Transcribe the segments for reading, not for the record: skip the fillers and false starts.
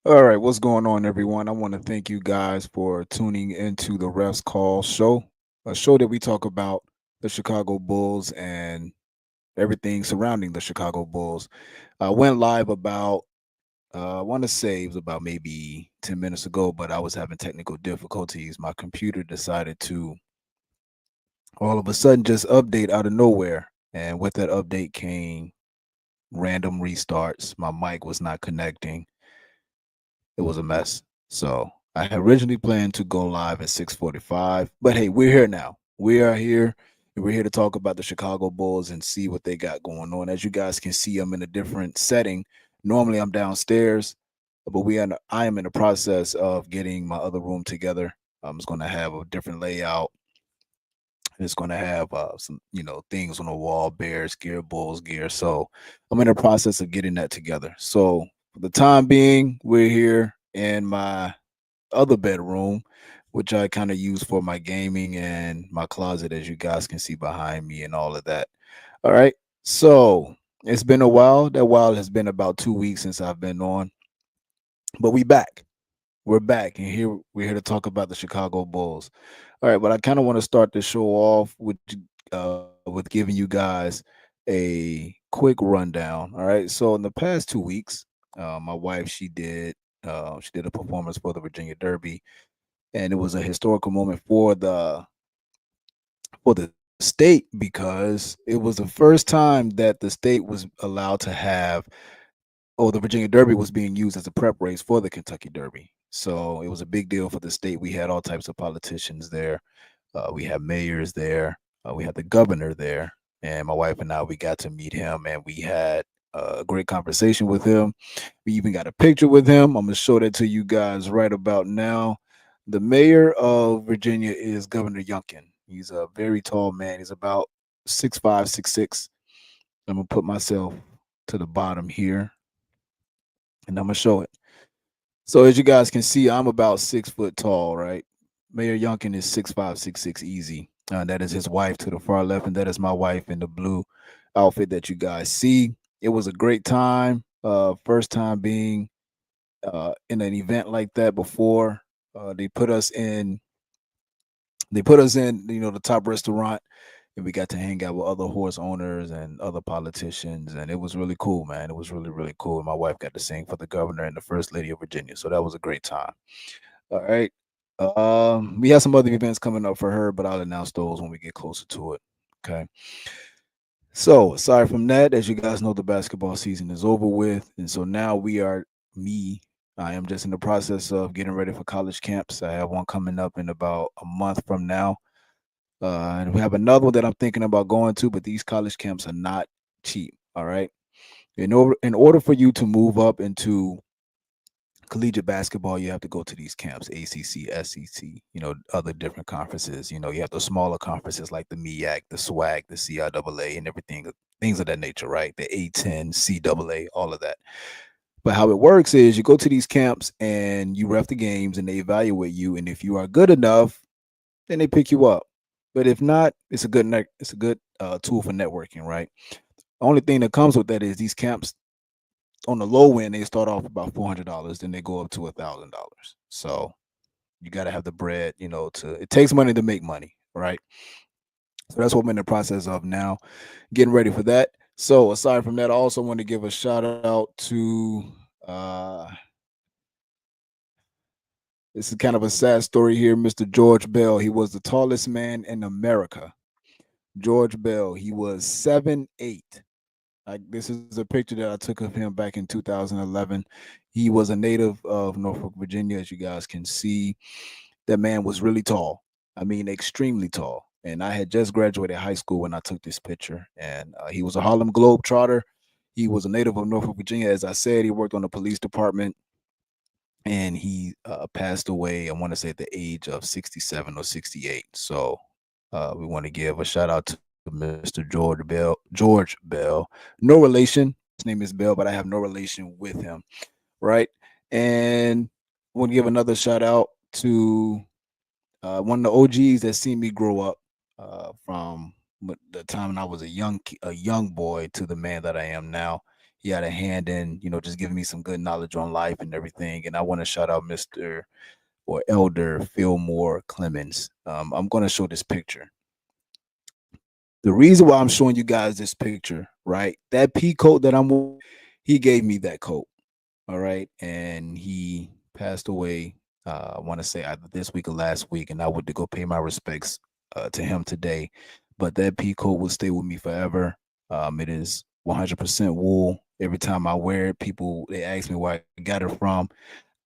All right, what's going on, everyone? I want to thank you guys for tuning into the Refs Call show, a show that we talk about the Chicago Bulls and everything surrounding the Chicago Bulls. I went live about, I want to say it was about maybe 10 minutes ago, but I was having technical difficulties. My computer decided to all of a sudden just update out of nowhere. And with that update came random restarts. My mic was not connecting. It was a mess. So I had originally planned to go live at 6:45, but hey, we're here now. We are here, and we're here to talk about the Chicago Bulls and see what they got going on. As you guys can see, I'm in a different setting. Normally, I'm downstairs, but I am in the process of getting my other room together. I'm just going to have a different layout. It's going to have some, things on the wall, Bears gear, Bulls gear. So I'm in the process of getting that together. So for the time being, we're here in my other bedroom, which I kind of use for my gaming and my closet, as you guys can see behind me and all of that. All right. So it's been a while. That while has been about 2 weeks since I've been on, but we back. We're back, and here we're here to talk about the Chicago Bulls. All right, but I kind of want to start the show off with giving you guys a quick rundown. All right, so in the past 2 weeks, my wife she did a performance for the Virginia Derby, and it was a historical moment for the state because it was the first time that the state was allowed to have the Virginia Derby was being used as a prep race for the Kentucky Derby. So it was a big deal for the state. We had all types of politicians there. We had mayors there. We had the governor there. And my wife and I, we got to meet him and we had a great conversation with him. We even got a picture with him. I'm going to show that to you guys right about now. The mayor of Virginia is Governor Youngkin. He's a very tall man. He's about 6'5", 6'6". I'm going to put myself to the bottom here and I'm gonna show it. So as you guys can see, I'm about 6 foot tall, right? Mayor Youngkin is 6'5", 6'6", easy. That is his wife to the far left, and that is my wife in the blue outfit that you guys see. It was a great time. First time being in an event like that before. They put us in. They put us in, the top restaurant, and we got to hang out with other horse owners and other politicians, and it was really cool, man. It was really, really cool. And my wife got to sing for the governor and the first lady of Virginia, so that was a great time. All right. We have some other events coming up for her, but I'll announce those when we get closer to it. Okay. So aside from that, as you guys know, the basketball season is over with, and so now me. I am just in the process of getting ready for college camps. I have one coming up in about a month from now. And we have another one that I'm thinking about going to, but these college camps are not cheap. All right. In order for you to move up into collegiate basketball, you have to go to these camps, ACC, SEC, other different conferences. You have the smaller conferences like the MEAC, the SWAC, the CIAA, and everything, things of that nature, right? The A10, CAA, all of that. But how it works is you go to these camps and you ref the games and they evaluate you. And if you are good enough, then they pick you up. But if not, it's a good tool for networking, right? Only thing that comes with that is these camps on the low end they start off about $400, then they go up to $1,000. So you got to have the bread, to it takes money to make money, right? So that's what we're in the process of now, getting ready for that. So aside from that, I also want to give a shout out to this is kind of a sad story here, Mr. George Bell. He was the tallest man in America. George Bell. He was 7'8". Like this is a picture that I took of him back in 2011. He was a native of Norfolk, Virginia, as you guys can see. That man was really tall. I mean, extremely tall. And I had just graduated high school when I took this picture. And he was a Harlem Globetrotter. He was a native of Norfolk, Virginia. As I said, he worked on the police department and he passed away, I want to say at the age of 67 or 68. So we want to give a shout out to Mr. George Bell. George Bell, no relation. His name is Bell, but I have no relation with him, right? And I want to give another shout out to one of the OGs that seen me grow up from the time when I was a young boy to the man that I am now. he had a hand in, just giving me some good knowledge on life and everything. And I want to shout out Mr. or Elder Fillmore Clemens. I'm going to show this picture. The reason why I'm showing you guys this picture, right? That pea coat that I'm wearing, he gave me that coat. All right. And he passed away, I want to say either this week or last week. And I went to go pay my respects to him today. But that pea coat will stay with me forever. It is 100% wool. Every time I wear it, people they ask me where I got it from.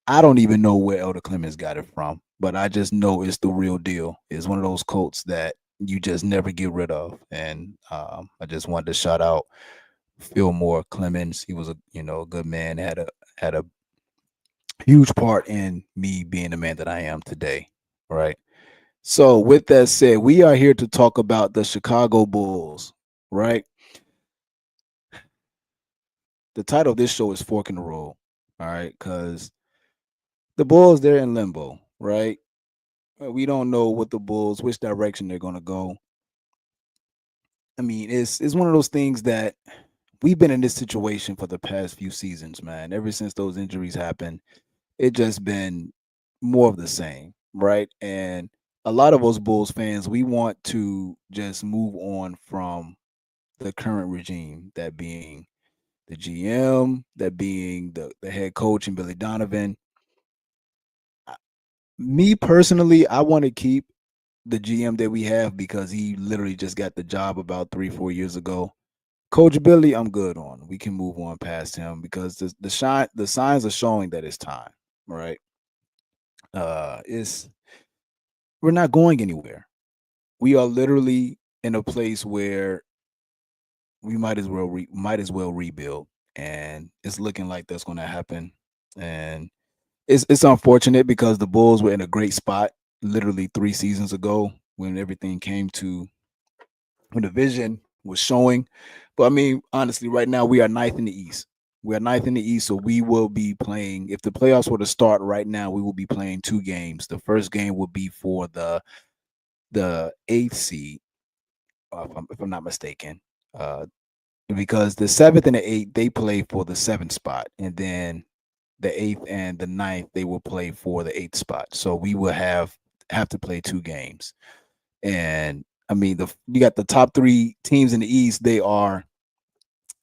I don't even know where Elder Clemens got it from, but I just know it's the real deal. It's one of those coats that you just never get rid of. And I just wanted to shout out Fillmore Clemens. He was a good man. Had a huge part in me being the man that I am today. Right. So with that said, we are here to talk about the Chicago Bulls. Right. The title of this show is Fork in the Road. All right, because the Bulls they're in limbo. Right. We don't know what the Bulls, which direction they're going to go. I mean, it's one of those things that we've been in this situation for the past few seasons, man. Ever since those injuries happened, it just been more of the same, right? And a lot of us Bulls fans, we want to just move on from the current regime, that being the GM, that being the head coach and Billy Donovan. Me personally, I want to keep the GM that we have because he literally just got the job about 3-4 years ago. Coach Billy, I'm good on. We can move on past him because the signs are showing that it's time. Right? It's We're not going anywhere. We are literally in a place where we might as well rebuild, and it's looking like that's going to happen. And it's unfortunate because the Bulls were in a great spot literally 3 seasons ago when everything came to when the vision was showing. But I mean, honestly, right now we are ninth in the East. We are ninth in the East, so we will be playing. If the playoffs were to start right now, we will be playing 2 games. The first game will be for the eighth seed, if I'm not mistaken, because the seventh and the eighth they play for the seventh spot, and then the eighth and the ninth they will play for the eighth spot. So we will have to play 2 games. And I mean, the you got the top 3 teams in the East. They are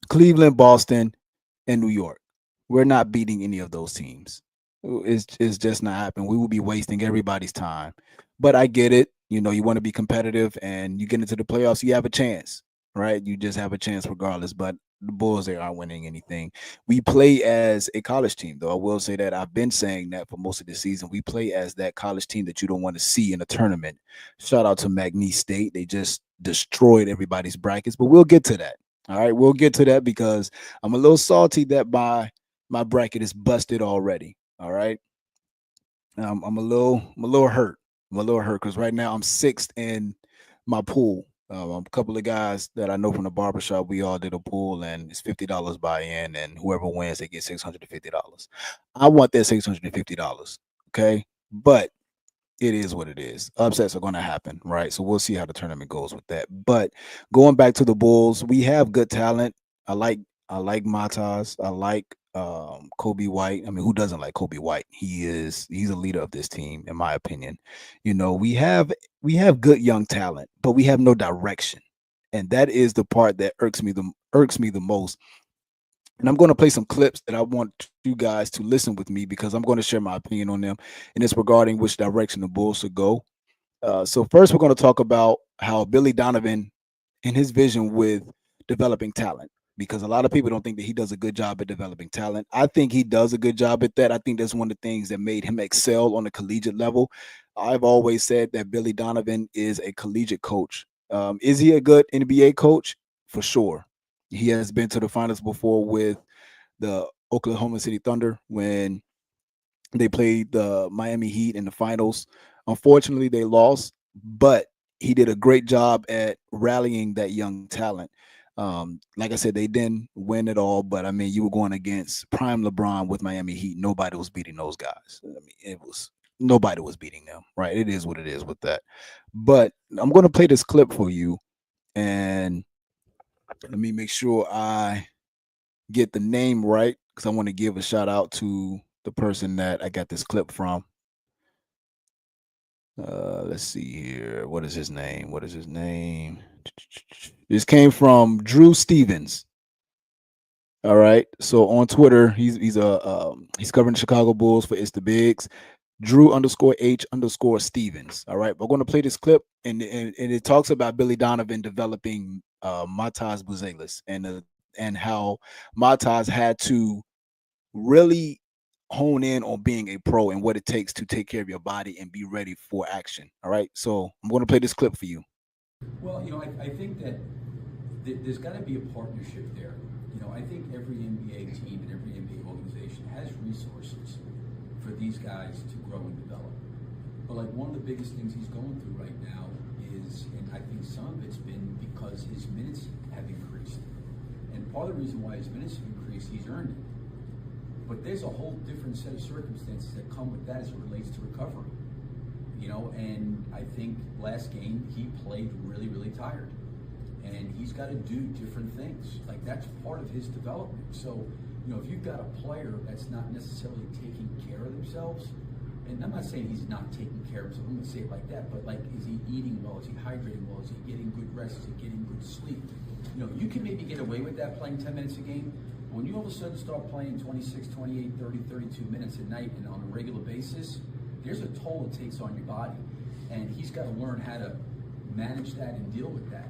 Cleveland, Boston, and New York. We're not beating any of those teams. It's just not happening. We will be wasting everybody's time. But I get it. You want to be competitive and you get into the playoffs, you have a chance, right? You just have a chance regardless. But the Bulls, they aren't winning anything. We play as a college team, though. I will say that I've been saying that for most of the season. We play as that college team that you don't want to see in a tournament. Shout out to McNeese State. They just destroyed everybody's brackets, but we'll get to that. All right, we'll get to that because I'm a little salty that my bracket is busted already. All right, I'm a little hurt. I'm a little hurt because right now I'm sixth in my pool. A couple of guys that I know from the barbershop, we all did a pool, and it's $50 buy in, and whoever wins, they get $650. I want that $650. Okay, but it is what it is. Upsets are going to happen, right? So we'll see how the tournament goes with that. But going back to the Bulls, we have good talent. I like I like Matas. I like Kobe White. I mean, who doesn't like Kobe White? He's a leader of this team, in my opinion. We have good young talent, but we have no direction, and that is the part that irks me the most. And I'm going to play some clips that I want you guys to listen with me because I'm going to share my opinion on them, and it's regarding which direction the Bulls should go. So first, we're going to talk about how Billy Donovan and his vision with developing talent, because a lot of people don't think that he does a good job at developing talent. I think he does a good job at that. I think that's one of the things that made him excel on the collegiate level. I've always said that Billy Donovan is a collegiate coach. Is he a good NBA coach? For sure. He has been to the finals before with the Oklahoma City Thunder when they played the Miami Heat in the finals. Unfortunately, they lost, but he did a great job at rallying that young talent. Like I said, they didn't win it all, but I mean, you were going against prime LeBron with Miami Heat. Nobody was beating those guys. I mean, it was nobody was beating them, right? It is what it is with that. But I'm going to play this clip for you, and let me make sure I get the name right because I want to give a shout out to the person that I got this clip from. Let's see here. What is his name? What is his name? This came from Drew Stevens. All right. So on Twitter, he's covering the Chicago Bulls for It's the Bigs. Drew_H_Stevens. All right. We're going to play this clip, and it talks about Billy Donovan developing Matas Buzelis and how Matas had to really hone in on being a pro and what it takes to take care of your body and be ready for action. All right. So I'm going to play this clip for you. Well, I think that there's got to be a partnership there. I think every NBA team and every NBA organization has resources for these guys to grow and develop. But like one of the biggest things he's going through right now is, and I think some of it's been because his minutes have increased. And part of the reason why his minutes have increased, he's earned it. But there's a whole different set of circumstances that come with that as it relates to recovery. And I think last game he played really, really tired. And he's got to do different things. Like that's part of his development. So, if you've got a player that's not necessarily taking care of themselves, and I'm not saying he's not taking care of himself, I'm going to say it like that, but like, is he eating well? Is he hydrating well? Is he getting good rest? Is he getting good sleep? You can maybe get away with that playing 10 minutes a game. But when you all of a sudden start playing 26, 28, 30, 32 minutes a night and on a regular basis, there's a toll it takes on your body. And he's got to learn how to manage that and deal with that,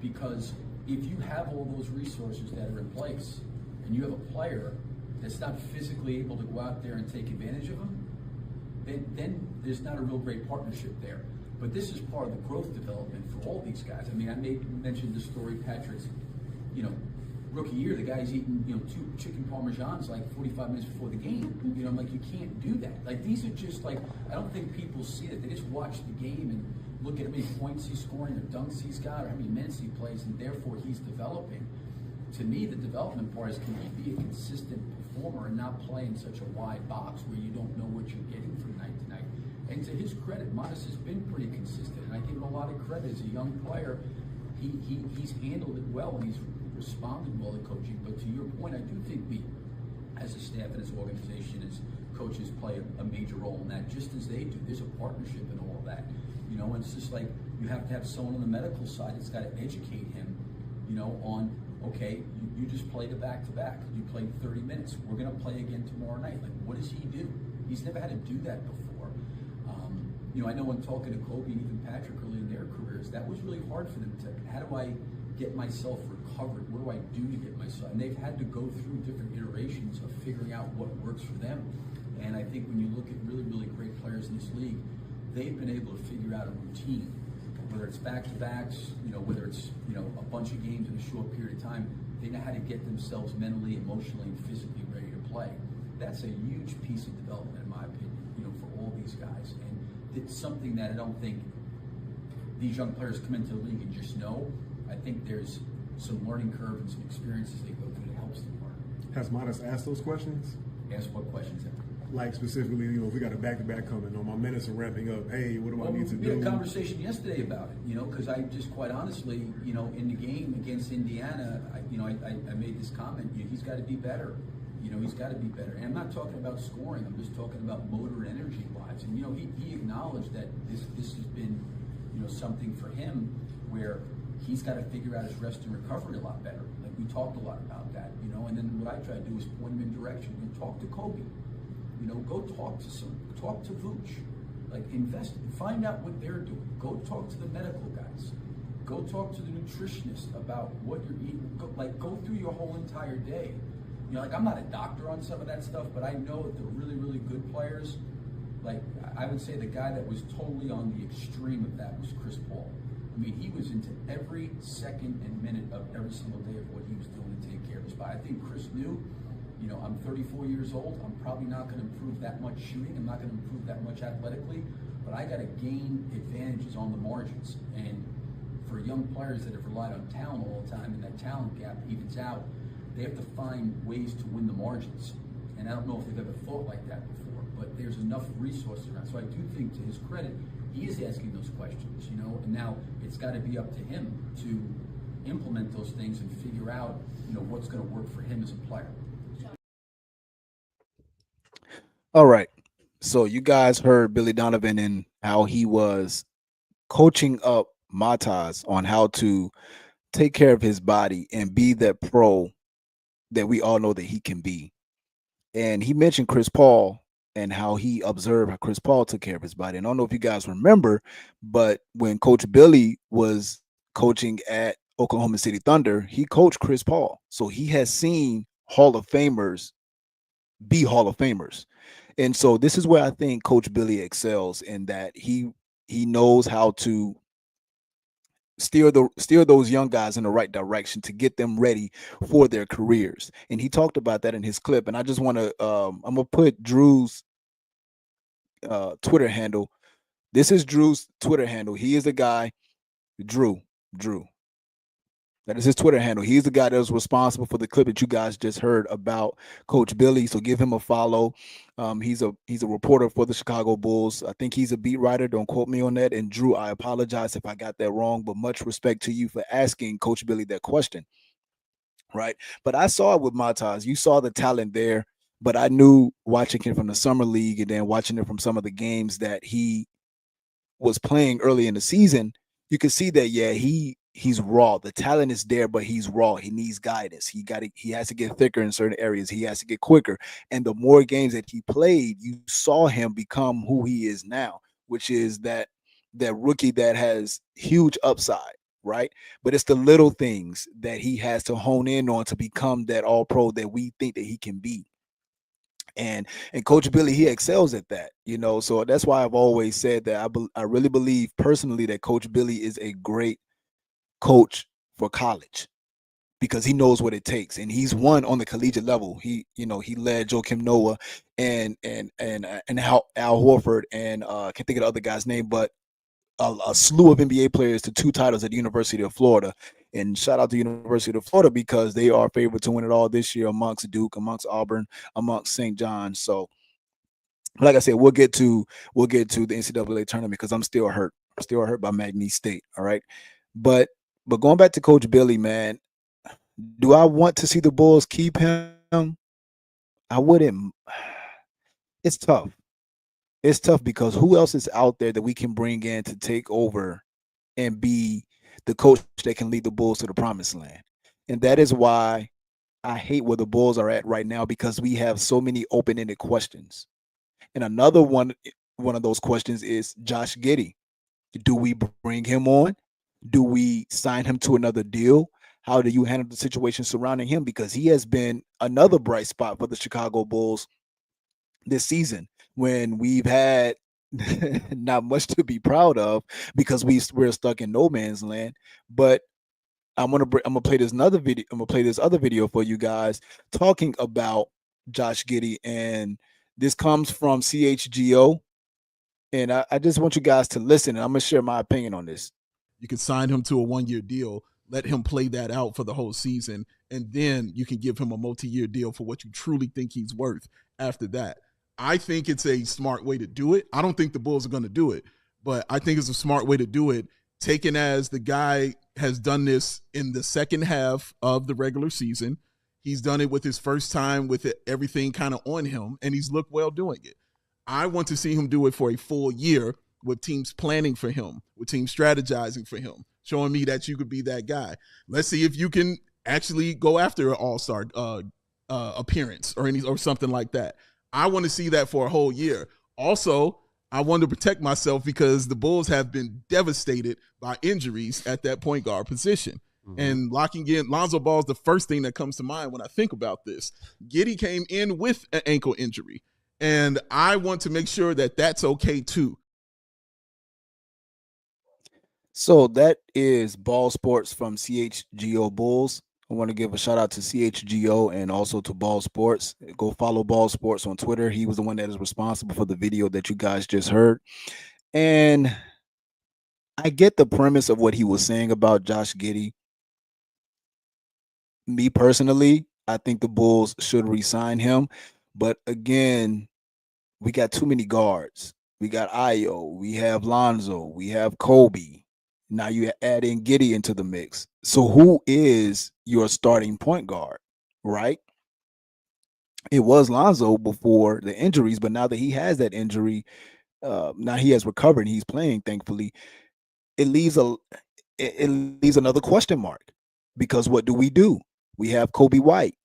because if you have all those resources that are in place and you have a player that's not physically able to go out there and take advantage of them, then there's not a real great partnership there. But this is part of the growth development for all these guys. I mean, I mentioned the story, Patrick's, rookie year, the guy's eating, 2 chicken parmesans like 45 minutes before the game. I'm like, you can't do that. Like, these are just like, I don't think people see it. They just watch the game and look at how many points he's scoring or dunks he's got or how many minutes he plays, and therefore he's developing. To me, the development part is, can he be a consistent performer and not play in such a wide box where you don't know what you're getting from night to night? And to his credit, Modest has been pretty consistent, and I give him a lot of credit as a young player. He's handled it well and he's responded well to coaching. But to your point, I do think we, as a staff and as an organization, as coaches, play a major role in that, just as they do. There's a partnership in all of that. And it's just like you have to have someone on the medical side that's got to educate him, on, okay, you just played a back-to-back. You played 30 minutes. We're going to play again tomorrow night. Like, what does he do? He's never had to do that before. I know when talking to Kobe and even Patrick early in their careers, that was really hard for them to, how do I get myself recovered? What do I do to get myself? And they've had to go through different iterations of figuring out what works for them. And I think when you look at really, really great players in this league, they've been able to figure out a routine, whether it's back-to-backs, whether it's, a bunch of games in a short period of time. They know how to get themselves mentally, emotionally, and physically ready to play. That's a huge piece of development, in my opinion, for all these guys. And it's something that I don't think these young players come into the league and just know. I think there's some learning curve and some experiences they go through that helps them learn. Has Modest asked those questions? Ask what questions? Like specifically, if we got a back-to-back coming on, my minutes are ramping up. Hey, what do I need to do? We had a conversation yesterday about it, because I just quite honestly, in the game against Indiana, I made this comment. He's got to be better. He's got to be better. And I'm not talking about scoring. I'm just talking about motor and energy-wise. And he acknowledged that this has been, something for him where he's got to figure out his rest and recovery a lot better. Like we talked a lot about that, And then what I try to do is point him in direction. Talk to Kobe. Go talk to Vooch. Like invest, find out what they're doing. Go talk to the medical guys. Go talk to the nutritionist about what you're eating. Go through your whole entire day. I'm not a doctor on some of that stuff, but I know that the really, really good players, like I would say the guy that was totally on the extreme of that was Chris Paul. I mean, he was into every second and minute of every single day of what he was doing to take care of his body. I think Chris knew, I'm 34 years old. I'm probably not going to improve that much shooting. I'm not going to improve that much athletically, but I got to gain advantages on the margins. And for young players that have relied on talent all the time and that talent gap evens out, they have to find ways to win the margins. And I don't know if they've ever thought like that before, but there's enough resources around. So I do think, to his credit, he is asking those questions, And now it's got to be up to him to implement those things and figure out, what's going to work for him as a player. All right. So you guys heard Billy Donovan and how he was coaching up Matas on how to take care of his body and be that pro that we all know that he can be. And he mentioned Chris Paul and how he observed how Chris Paul took care of his body. And I don't know if you guys remember, but when Coach Billy was coaching at Oklahoma City Thunder, he coached Chris Paul. So he has seen Hall of Famers be Hall of Famers. And so this is where I think Coach Billy excels in that he knows how to steer those young guys in the right direction to get them ready for their careers. And he talked about that in his clip. And I just want to I'm gonna put Drew's Twitter handle. This is Drew's Twitter handle. He is the guy, Drew. That is his Twitter handle. He's the guy that was responsible for the clip that you guys just heard about Coach Billy. So give him a follow. He's a reporter for the Chicago Bulls. I think he's a beat writer. Don't quote me on that. And Drew, I apologize if I got that wrong, but much respect to you for asking Coach Billy that question. Right. But I saw it with Matas. You saw the talent there, but I knew watching him from the summer league and then watching him from some of the games that he was playing early in the season, you can see that he's raw. The talent is there, but he's raw. He needs guidance. He has to get thicker in certain areas. He has to get quicker. And the more games that he played, you saw him become who he is now, which is that rookie that has huge upside, right? But it's the little things that he has to hone in on to become that all pro that we think that he can be. And Coach Billy, he excels at that, so that's why I've always said that I really believe personally that Coach Billy is a great coach for college because he knows what it takes, and he's won on the collegiate level. He led Joakim Noah and Al Horford, and I can't think of the other guy's name, but a slew of NBA players to two titles at the University of Florida. And shout out to University of Florida because they are favored to win it all this year amongst Duke, amongst Auburn, amongst St. John's. So, like I said, we'll get to the NCAA tournament because I'm still hurt. I'm still hurt by McNeese State. All right, but going back to Coach Billy, man, do I want to see the Bulls keep him? I wouldn't. It's tough. It's tough because who else is out there that we can bring in to take over and be the coach that can lead the Bulls to the promised land? And that is why I hate where the Bulls are at right now because we have so many open-ended questions. And another one of those questions is Josh Giddey. Do we bring him on? Do we sign him to another deal? How do you handle the situation surrounding him? Because he has been another bright spot for the Chicago Bulls this season when we've had not much to be proud of because we're stuck in no man's land. But I'm gonna play this another video. I'm gonna play this other video for you guys talking about Josh Giddey, and this comes from CHGO. And I just want you guys to listen, and I'm gonna share my opinion on this. You could sign him to a 1 year deal, let him play that out for the whole season, and then you can give him a multi-year deal for what you truly think he's worth after that. I think it's a smart way to do it. I don't think the Bulls are going to do it, but I think it's a smart way to do it, taken as the guy has done this in the second half of the regular season. He's done it with his first time with everything kind of on him, and he's looked well doing it. I want to see him do it for a full year with teams planning for him, with teams strategizing for him, showing me that you could be that guy. Let's see if you can actually go after an all-star appearance or something like that. I want to see that for a whole year. Also, I want to protect myself because the Bulls have been devastated by injuries at that point guard position. Mm-hmm. And locking in Lonzo Ball is the first thing that comes to mind when I think about this. Giddey came in with an ankle injury, and I want to make sure that that's okay too. So that is Ball Sports from CHGO Bulls. I want to give a shout out to CHGO and also to Ball Sports. Go follow Ball Sports on Twitter. He was the one that is responsible for the video that you guys just heard. And I get the premise of what he was saying about Josh Giddey. Me personally, I think the Bulls should re-sign him. But again, we got too many guards. We got Ayo, we have Lonzo, we have Kobe. Now you add in Giddy into the mix. So who is your starting point guard, right? It was Lonzo before the injuries, but now that he has that injury, now he has recovered and he's playing, thankfully. It leaves a it leaves another question mark because what do? We have Kobe White.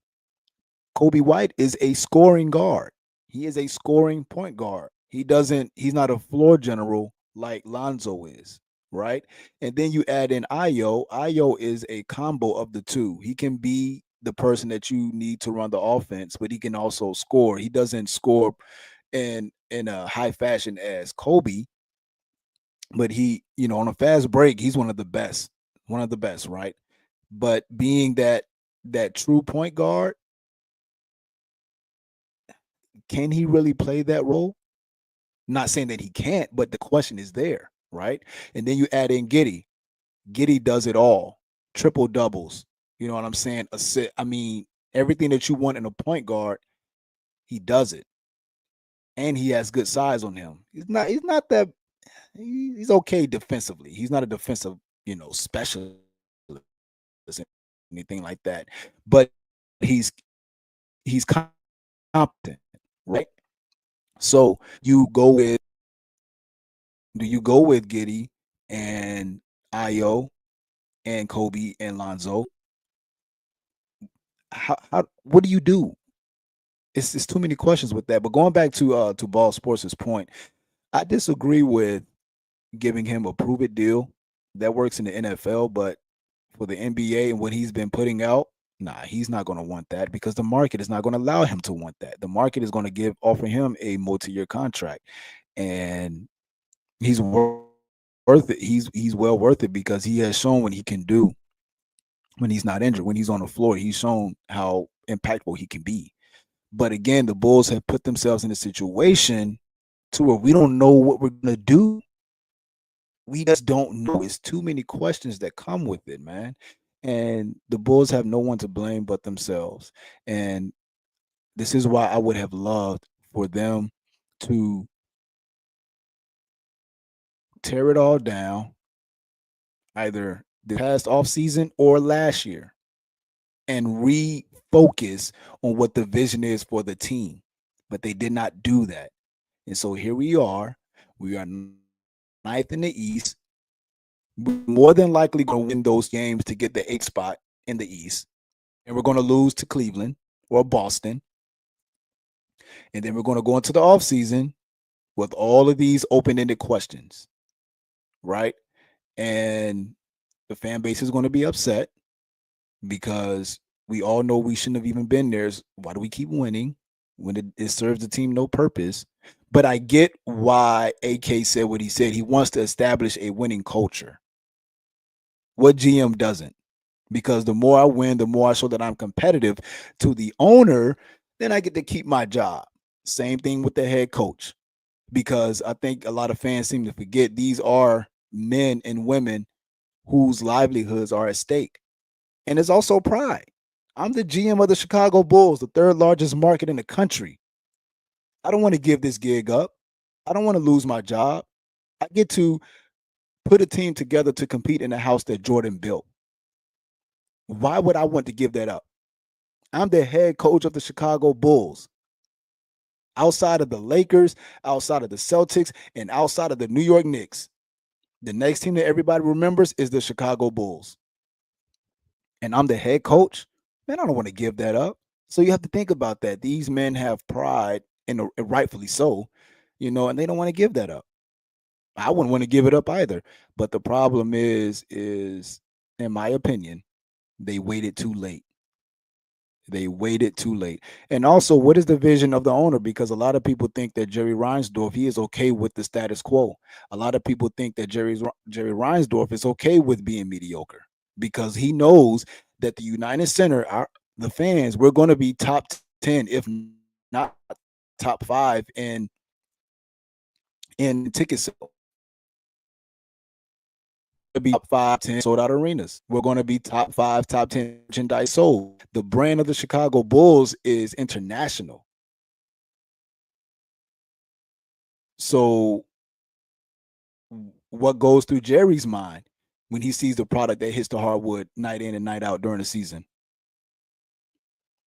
Kobe White is a scoring guard. He is a scoring point guard. He's not a floor general like Lonzo is, right? And then you add in Io. Io is a combo of the two. He can be the person that you need to run the offense, but he can also score. He doesn't score in a high fashion as Kobe, but on a fast break, he's one of the best, right? But being that true point guard, can he really play that role? Not saying that he can't, but the question is there, right? And then you add in Giddy. Giddy does it all. Triple doubles. You know what I'm saying? I mean, everything that you want in a point guard, he does it. And he has good size on him. He's not that he's okay defensively. He's not a defensive, specialist, anything like that. But he's competent, right? So do you go with Giddy and Io and Kobe and Lonzo? How what do you do? It's too many questions with that. But going back to Ball Sports' point, I disagree with giving him a prove it deal. That works in the NFL, but for the NBA and what he's been putting out, nah, he's not going to want that because the market is not going to allow him to want that. The market is going to offer him a multi-year contract, and he's worth it. He's well worth it because he has shown what he can do when he's not injured. When he's on the floor, he's shown how impactful he can be. But again, the Bulls have put themselves in a situation to where we don't know what we're gonna do. We just don't know. It's too many questions that come with it, man. And the Bulls have no one to blame but themselves. And this is why I would have loved for them to tear it all down, either the past offseason or last year, and refocus on what the vision is for the team. But they did not do that. And so here we are. We are ninth in the East. We're more than likely going to win those games to get the eighth spot in the East. And we're going to lose to Cleveland or Boston. And then we're going to go into the offseason with all of these open ended questions, right? And the fan base is going to be upset because we all know we shouldn't have even been there. Why do we keep winning when it serves the team no purpose? But I get why AK said what he said. He wants to establish a winning culture. What GM doesn't? Because the more I win, the more I show that I'm competitive to the owner, then I get to keep my job. Same thing with the head coach. Because I think a lot of fans seem to forget these are men and women whose livelihoods are at stake. And it's also pride. I'm the GM of the Chicago Bulls, the third largest market in the country. I don't want to give this gig up. I don't want to lose my job. I get to put a team together to compete in the house that Jordan built. Why would I want to give that up? I'm the head coach of the Chicago Bulls. Outside of the Lakers, outside of the Celtics, and outside of the New York Knicks, the next team that everybody remembers is the Chicago Bulls. And I'm the head coach. Man, I don't want to give that up. So you have to think about that. These men have pride, and rightfully so, and they don't want to give that up. I wouldn't want to give it up either. But the problem is, in my opinion, they waited too late. They waited too late. And also, what is the vision of the owner? Because a lot of people think that Jerry Reinsdorf, he is okay with the status quo. A lot of people think that Jerry Reinsdorf is okay with being mediocre because he knows that the United Center, the fans, we're going to be top 10, if not top 5 in ticket sales. To be top 5, 10 sold out arenas. We're going to be top 5, top 10 merchandise sold. The brand of the Chicago Bulls is international. So what goes through Jerry's mind? when he sees the product that hits the hardwood night in and night out during the season.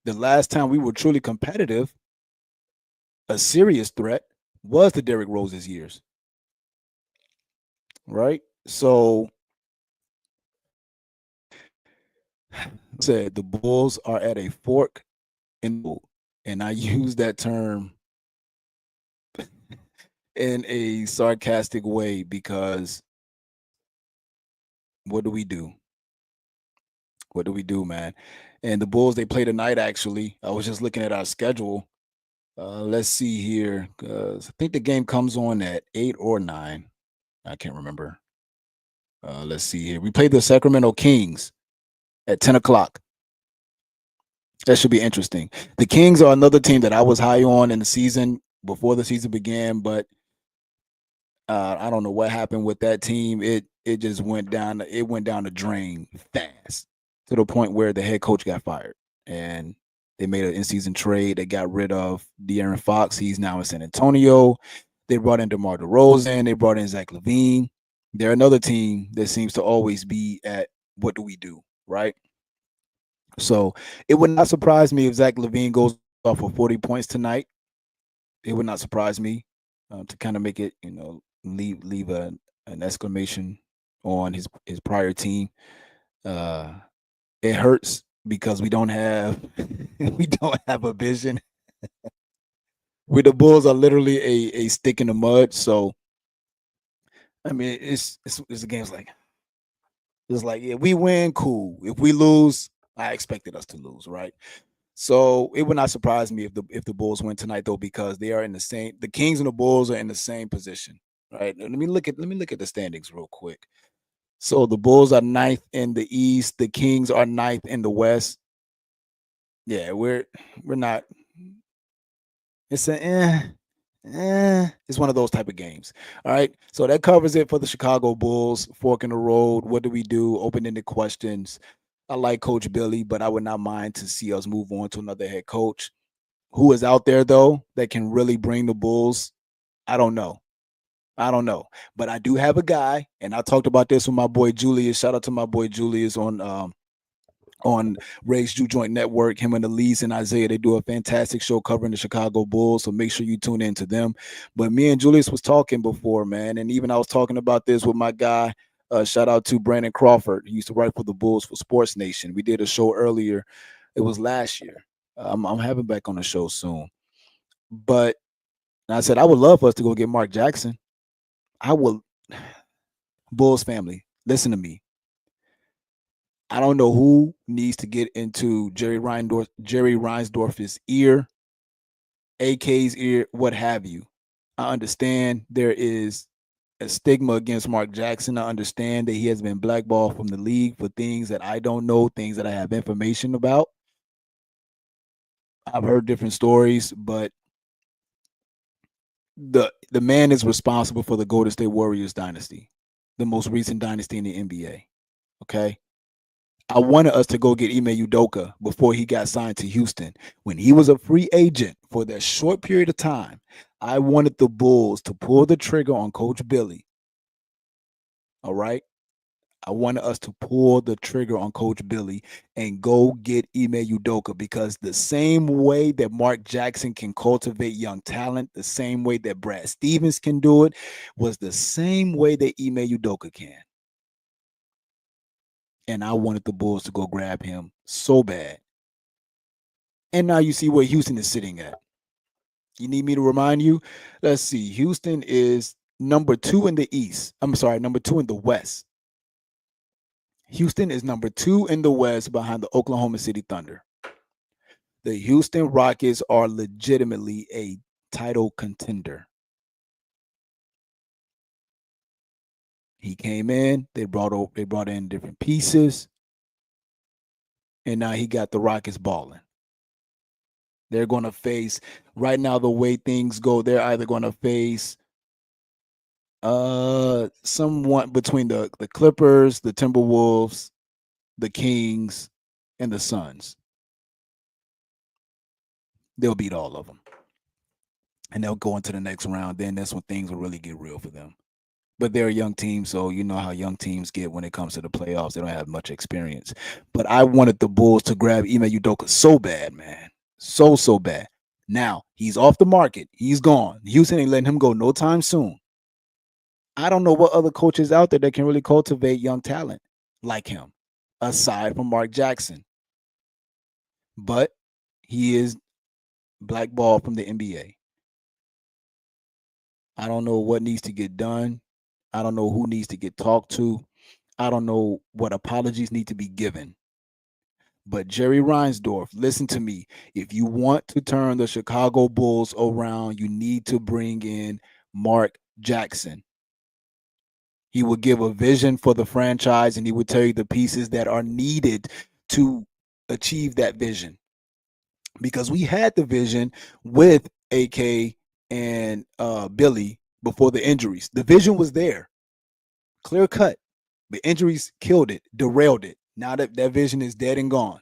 The last time we were truly competitive, a serious threat, was the Derrick Rose's years, right? So, said the Bulls are at a fork in the road, and I use that term in a sarcastic way because what do we do? What do we do, man? And the Bulls, they play tonight, actually. I was just looking at our schedule. Let's see here. 'Cause I think the game comes on at 8 or 9. I can't remember. Let's see here. We play the Sacramento Kings at 10 o'clock. That should be interesting. The Kings are another team that I was high on in the season before the season began, but I don't know what happened with that team. It just went down. It went down the drain fast to the point where the head coach got fired, and they made an in-season trade. They got rid of De'Aaron Fox. He's now in San Antonio. They brought in DeMar DeRozan. They brought in Zach LaVine. They're another team that seems to always be at what do we do, right? So it would not surprise me if Zach LaVine goes off for 40 points tonight. It would not surprise me to kind of make it, leave an exclamation on his prior team. Uh, it hurts because we don't have we don't have a vision. Where the Bulls are literally a stick in the mud. So I mean, it's a game's like it's like yeah, we win, cool. If we lose, I expected us to lose, right? So it would not surprise me if the Bulls win tonight though, because they are in the same. The Kings and the Bulls are in the same position, right? Let me look at the standings real quick. So the Bulls are ninth in the East. The Kings are ninth in the West. Yeah, we're not. It's a It's one of those type of games. All right. So that covers it for the Chicago Bulls. Fork in the road. What do we do? Open-ended questions. I like Coach Billy, but I would not mind to see us move on to another head coach. Who is out there though that can really bring the Bulls? I don't know. I don't know. But I do have a guy, and I talked about this with my boy Julius. Shout out to my boy Julius on Ray's Jew Joint Network. Him and Elise and Isaiah, they do a fantastic show covering the Chicago Bulls. So make sure you tune in to them. But me and Julius was talking before, man, and even I was talking about this with my guy. Shout out to Brandon Crawford. He used to write for the Bulls for Sports Nation. We did a show earlier. It was last year. I'm having back on the show soon. But I said I would love for us to go get Mark Jackson. I will. Bulls family, listen to me. I don't know who needs to get into Jerry Reinsdorf's ear, AK's ear, what have you. I understand there is a stigma against Mark Jackson. I understand that he has been blackballed from the league for things that I don't know, things that I have information about. I've heard different stories, but the man is responsible for the Golden State Warriors dynasty, the most recent dynasty in the NBA. Okay. I wanted us to go get Ime Udoka before he got signed to Houston. When he was a free agent for that short period of time, I wanted the Bulls to pull the trigger on Coach Billy. All right. I wanted us to pull the trigger on Coach Billy and go get Ime Udoka because the same way that Mark Jackson can cultivate young talent, the same way that Brad Stevens can do it, was the same way that Ime Udoka can. And I wanted the Bulls to go grab him so bad. And now you see where Houston is sitting at. You need me to remind you? Let's see. Houston is number 2 in the East. I'm sorry, number 2 in the West. Houston is number 2 in the West behind the Oklahoma City Thunder. The Houston Rockets are legitimately a title contender. He came in, they brought in different pieces, and now he got the Rockets balling. They're going to face right now the way things go. They're either going to face someone between the Clippers, the Timberwolves, the Kings, and the Suns. They'll beat all of them, and they'll go into the next round. Then that's when things will really get real for them. but they're a young team, so you know how young teams get when it comes to the playoffs. They don't have much experience. But I wanted the Bulls to grab Ime Udoka so bad, man. So bad. Now, he's off the market. He's gone. Houston ain't letting him go no time soon. I don't know what other coaches out there that can really cultivate young talent like him, aside from Mark Jackson. But he is blackballed from the NBA. I don't know what needs to get done. I don't know who needs to get talked to. I don't know what apologies need to be given. But Jerry Reinsdorf, listen to me. If you want to turn the Chicago Bulls around, you need to bring in Mark Jackson. He will give a vision for the franchise and he will tell you the pieces that are needed to achieve that vision. Because we had the vision with AK and Billy before the injuries. The vision was there, clear cut. But injuries killed it, derailed it. Now that vision is dead and gone.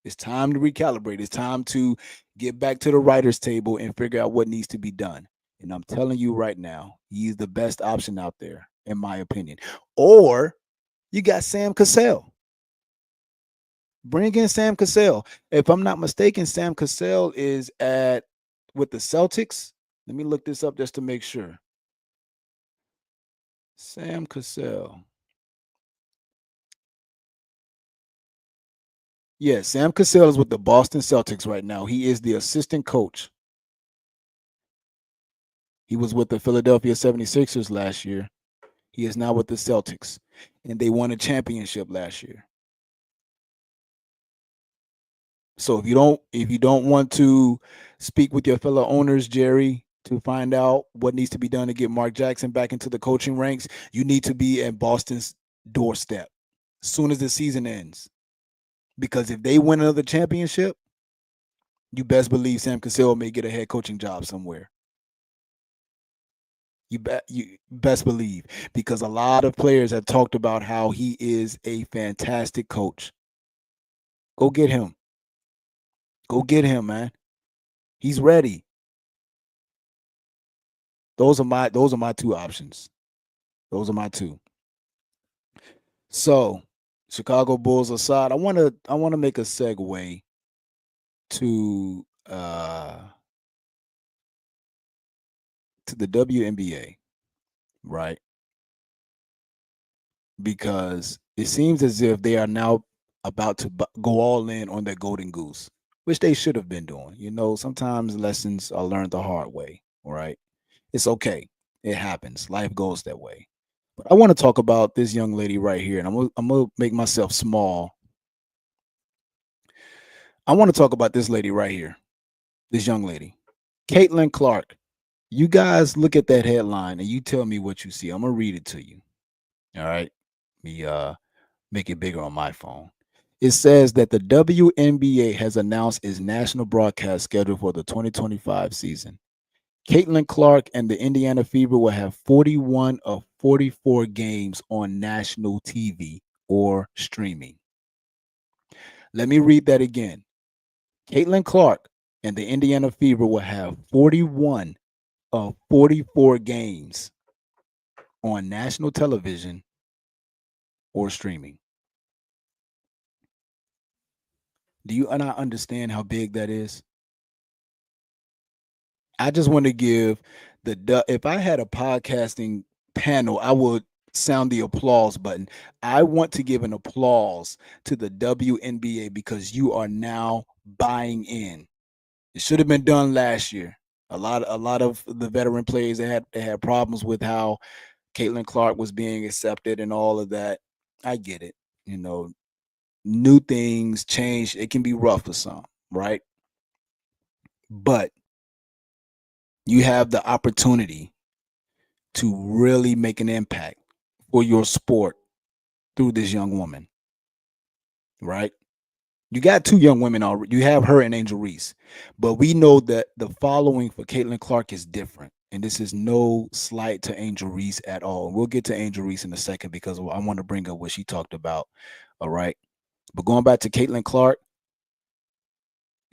It's time to recalibrate. It's time to get back to the writer's table and figure out what needs to be done. And I'm telling you right now, he's the best option out there, in my opinion. Or you got Sam Cassell. Bring in Sam Cassell. If I'm not mistaken, Sam Cassell is at with the Celtics. Let me look this up just to make sure. Sam Cassell. Yeah, Sam Cassell is with the Boston Celtics right now. He is the assistant coach. He was with the Philadelphia 76ers last year. He is now with the Celtics. And they won a championship last year. So if you don't want to speak with your fellow owners, Jerry, to find out what needs to be done to get Mark Jackson back into the coaching ranks, you need to be at Boston's doorstep as soon as the season ends. Because if they win another championship, you best believe Sam Cassell may get a head coaching job somewhere. You best believe because a lot of players have talked about how he is a fantastic coach. Go get him. Go get him, man. He's ready. Those are my two options. Those are my two. So, Chicago Bulls aside, I wanna make a segue to to the WNBA, right? Because it seems as if they are now about to go all in on their golden goose, which they should have been doing. You know, sometimes lessons are learned the hard way, all right? It's okay. It happens. Life goes that way. But I want to talk about this young lady right here, and I'm gonna make myself small. I want to talk about this lady right here, this young lady, Caitlin Clark. You guys look at that headline and you tell me what you see. I'm gonna read it to you. All right. Let me make it bigger on my phone. It says that the WNBA has announced its national broadcast schedule for the 2025 season. Caitlin Clark and the Indiana Fever will have 41 of 44 games on national TV or streaming. Let me read that again. Caitlin Clark and the Indiana Fever will have 41 of 44 games on national television or streaming. Do you not understand how big that is? I just want to give if I had a podcasting panel, I would sound the applause button. I want to give an applause to the WNBA because you are now buying in. It should have been done last year. A lot of the veteran players they had problems with how Caitlin Clark was being accepted and all of that. I get it. You know, new things change. It can be rough for some, right? But you have the opportunity to really make an impact for your sport through this young woman, right? You got two young women already. You have her and Angel Reese, but we know that the following for Caitlin Clark is different. And this is no slight to Angel Reese at all. We'll get to Angel Reese in a second because I want to bring up what she talked about. All right. But going back to Caitlin Clark,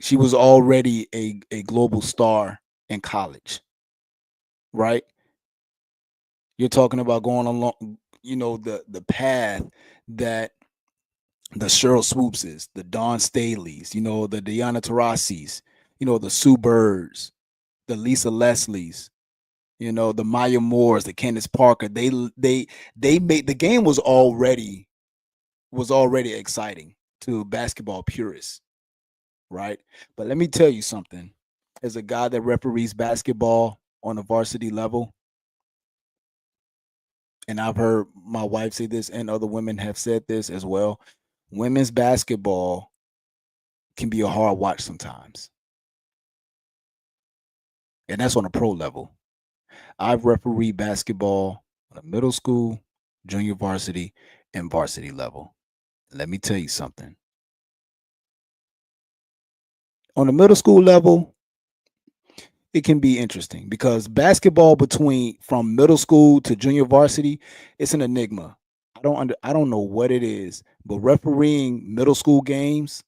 she was already a global star in college, right? You're talking about going along, the path that the Cheryl Swoopses, the Dawn Staleys, the Deanna Taurasi's, the Sue Birds, the Lisa Leslies, the Maya Moores, the Candace Parker. They made the game was already exciting to basketball purists, right? But let me tell you something. As a guy that referees basketball on a varsity level, and I've heard my wife say this and other women have said this as well, women's basketball can be a hard watch sometimes. And that's on a pro level. I've refereed basketball on a middle school, junior varsity, and varsity level. Let me tell you something. On the middle school level, it can be interesting because basketball between from middle school to junior varsity, it's an enigma. I don't know what it is, but refereeing middle school games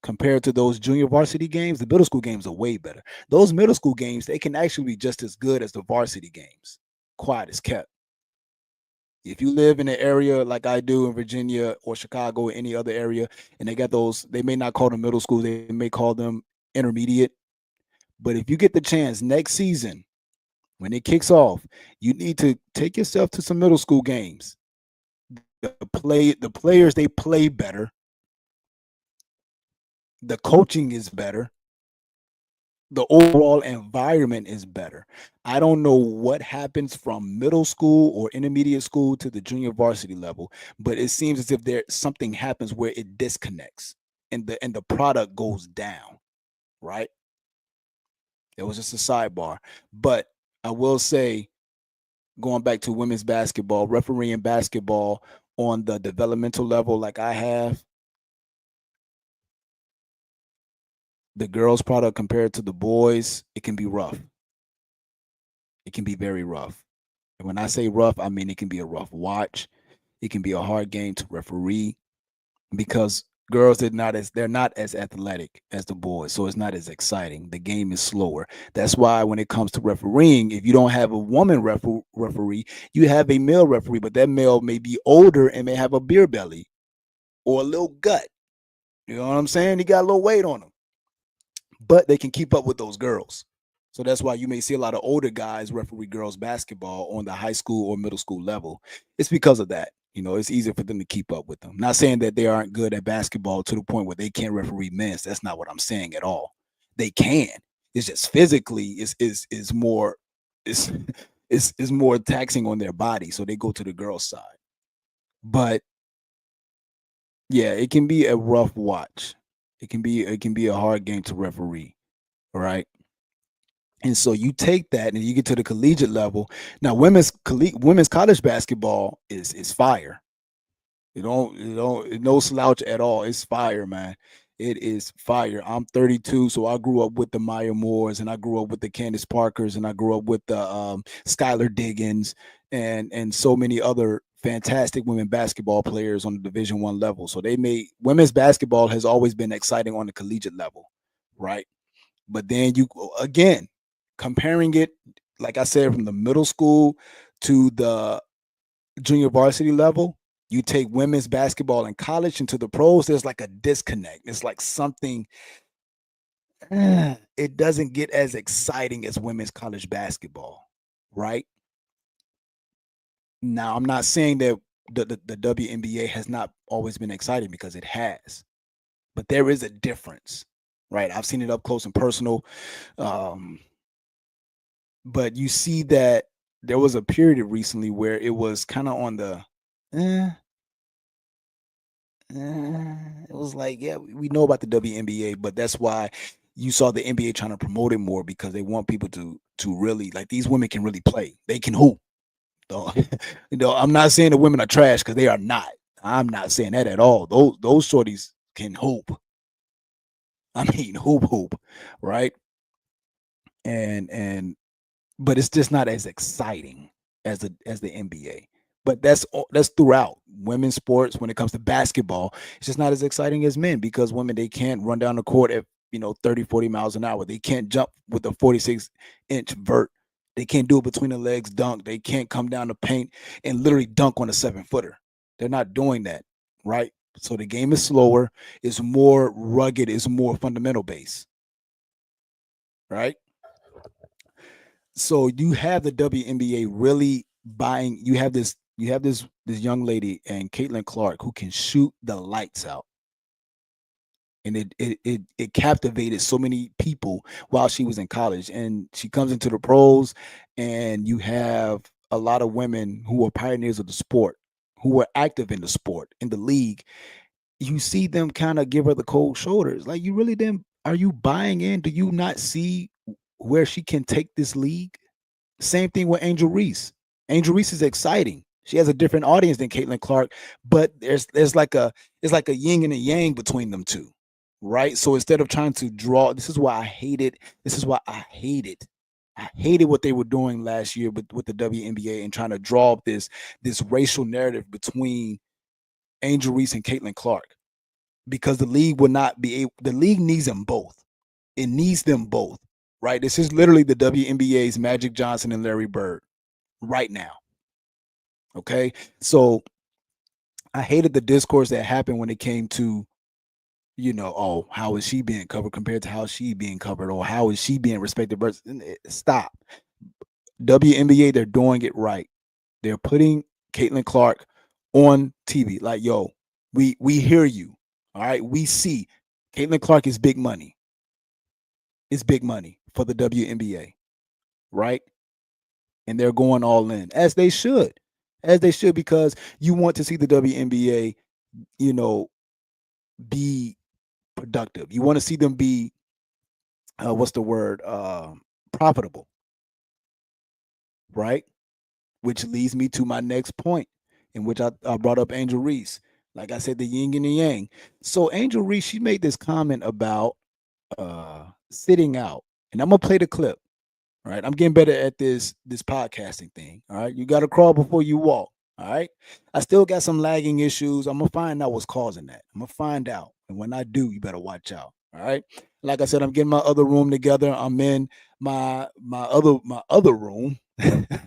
compared to those junior varsity games, the middle school games are way better. Those middle school games, they can actually be just as good as the varsity games. Quiet as kept. If you live in an area like I do in Virginia or Chicago or any other area, and they got those, they may not call them middle school, they may call them intermediate. But if you get the chance next season, when it kicks off, you need to take yourself to some middle school games. The players they play better. The coaching is better. The overall environment is better. I don't know what happens from middle school or intermediate school to the junior varsity level, but it seems as if there something happens where it disconnects and the product goes down, right? It was just a sidebar. But I will say, going back to women's basketball, refereeing basketball on the developmental level like I have, the girls' product compared to the boys, it can be rough. It can be very rough. And when I say rough, I mean it can be a rough watch. It can be a hard game to referee because girls they're not as athletic as the boys, so it's not as exciting. The game is slower. That's why when it comes to refereeing, if you don't have a woman referee, you have a male referee, but that male may be older and may have a beer belly or a little gut. You know what I'm saying? He got a little weight on him, but they can keep up with those girls. So that's why you may see a lot of older guys referee girls basketball on the high school or middle school level. It's because of that. It's easier for them to keep up with them. Not saying that they aren't good at basketball to the point where they can't referee men's. That's not what I'm saying at all. They can. It's just physically is more is is more taxing on their body, so they go to the girls' side. But yeah, it can be a rough watch. It can be a hard game to referee. All right. And so you take that and you get to the collegiate level. Now, women's college basketball is fire. No slouch at all. It's fire, man. It is fire. I'm 32, so I grew up with the Maya Moores, and I grew up with the Candace Parkers, and I grew up with the Skylar Diggins, and so many other fantastic women basketball players on the Division One level. So they made women's basketball has always been exciting on the collegiate level, right? But then you again comparing it, like I said, from the middle school to the junior varsity level, you take women's basketball in college into the pros, there's like a disconnect. It's like something, it doesn't get as exciting as women's college basketball, right? Now, I'm not saying that the WNBA has not always been exciting because it has, but there is a difference, right? I've seen it up close and personal. Um, but you see that there was a period recently where it was kind of on the, eh, it was like, yeah, we know about the WNBA, but that's why you saw the NBA trying to promote it more because they want people to really like these women can really play. They can hoop. So, I'm not saying the women are trash because they are not. I'm not saying that at all. Those shorties can hoop. I mean, hoop, right? And but it's just not as exciting as the NBA. But that's throughout women's sports. When it comes to basketball, it's just not as exciting as men because women they can't run down the court at 30, 40 miles an hour. They can't jump with a 46-inch vert. They can't do it between the legs dunk. They can't come down the paint and literally dunk on a 7-footer. They're not doing that, right? So the game is slower, it's more rugged, it's more fundamental based, right? So you have the WNBA really buying. You have this young lady and Caitlin Clark who can shoot the lights out, and it captivated so many people while she was in college, and she comes into the pros, and you have a lot of women who are pioneers of the sport, who are active in the sport in the league. You see them kind of give her the cold shoulders. Like, you really didn't. Are you buying in? Do you not see where she can take this league? Same thing with Angel Reese. Angel Reese is exciting. She has a different audience than Caitlin Clark, but there's like a it's like a yin and a yang between them two, right? So instead of trying to draw, this is why I hate it. This is why I hate it. I hated what they were doing last year with the WNBA and trying to draw up this racial narrative between Angel Reese and Caitlin Clark, because the league will not be able. The league needs them both. It needs them both, right? This is literally the WNBA's Magic Johnson and Larry Bird right now. Okay. So I hated the discourse that happened when it came to, oh, how is she being covered compared to how she being covered, or how is she being respected versus stop. WNBA, they're doing it right. They're putting Caitlin Clark on TV. Like, yo, we hear you. All right. We see Caitlin Clark is big money. It's big money for the WNBA, right? And they're going all in, as they should, because you want to see the WNBA, you know, be productive. You want to see them be, what's the word, profitable, right? Which leads me to my next point, in which I brought up Angel Reese. Like I said, the yin and the yang. So Angel Reese, she made this comment about sitting out, and I'm gonna play the clip. All right, I'm getting better at this podcasting thing. All right, you got to crawl before you walk. All right, I still got some lagging issues. I'm gonna find out what's causing that. I'm gonna find out, and when I do, you better watch out. All right, like I said, I'm getting my other room together. I'm in my other room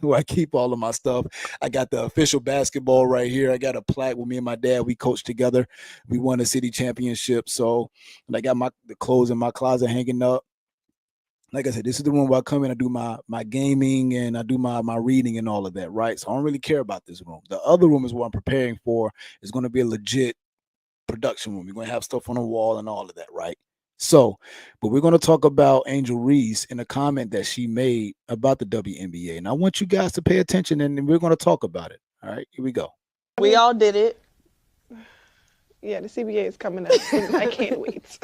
where I keep all of my stuff. I got the official basketball right here. I got a plaque with me and my dad. We coached together. We won a city championship. So, and I got the clothes in my closet hanging up. Like I said, this is the room where I come in and do my gaming, and I do my reading and all of that, right? So I don't really care about this room. The other room is what I'm preparing for. It's going to be a legit production room. You're going to have stuff on the wall and all of that, right? So, but we're going to talk about Angel Reese in a comment that she made about the WNBA. And I want you guys to pay attention, and we're going to talk about it. All right, here we go. We all did it. Yeah, the CBA is coming up. I can't wait.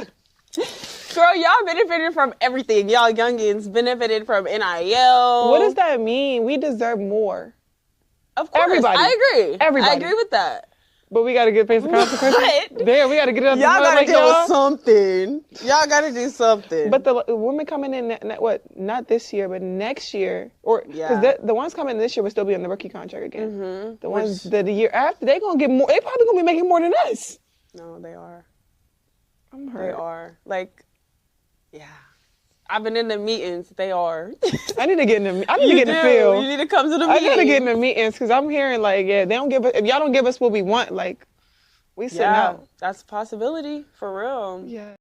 Girl, y'all benefited from everything. Y'all youngins benefited from NIL. What does that mean? We deserve more. Of course, Everybody. I agree. Everybody. I agree with that. But we got to get faced the consequences. What? Damn, we got to get it out the Y'all mud gotta like deal with y'all. something. Y'all gotta do something. But the women coming in, not this year, but next year, or Yeah. because the ones coming in this year will still be on the rookie contract again. The ones that the year after, they gonna get more. They probably gonna be making more than us. No, they are. I'm They hurt. are. Like, yeah. I've been in the meetings. They are. I need to get in the. I need to get in the field. You need to come to the I meeting. gotta get in the meetings because I'm hearing like, yeah, they don't give us. If y'all don't give us what we want, like, we sitting Yeah, out. that's a possibility for real. Yeah.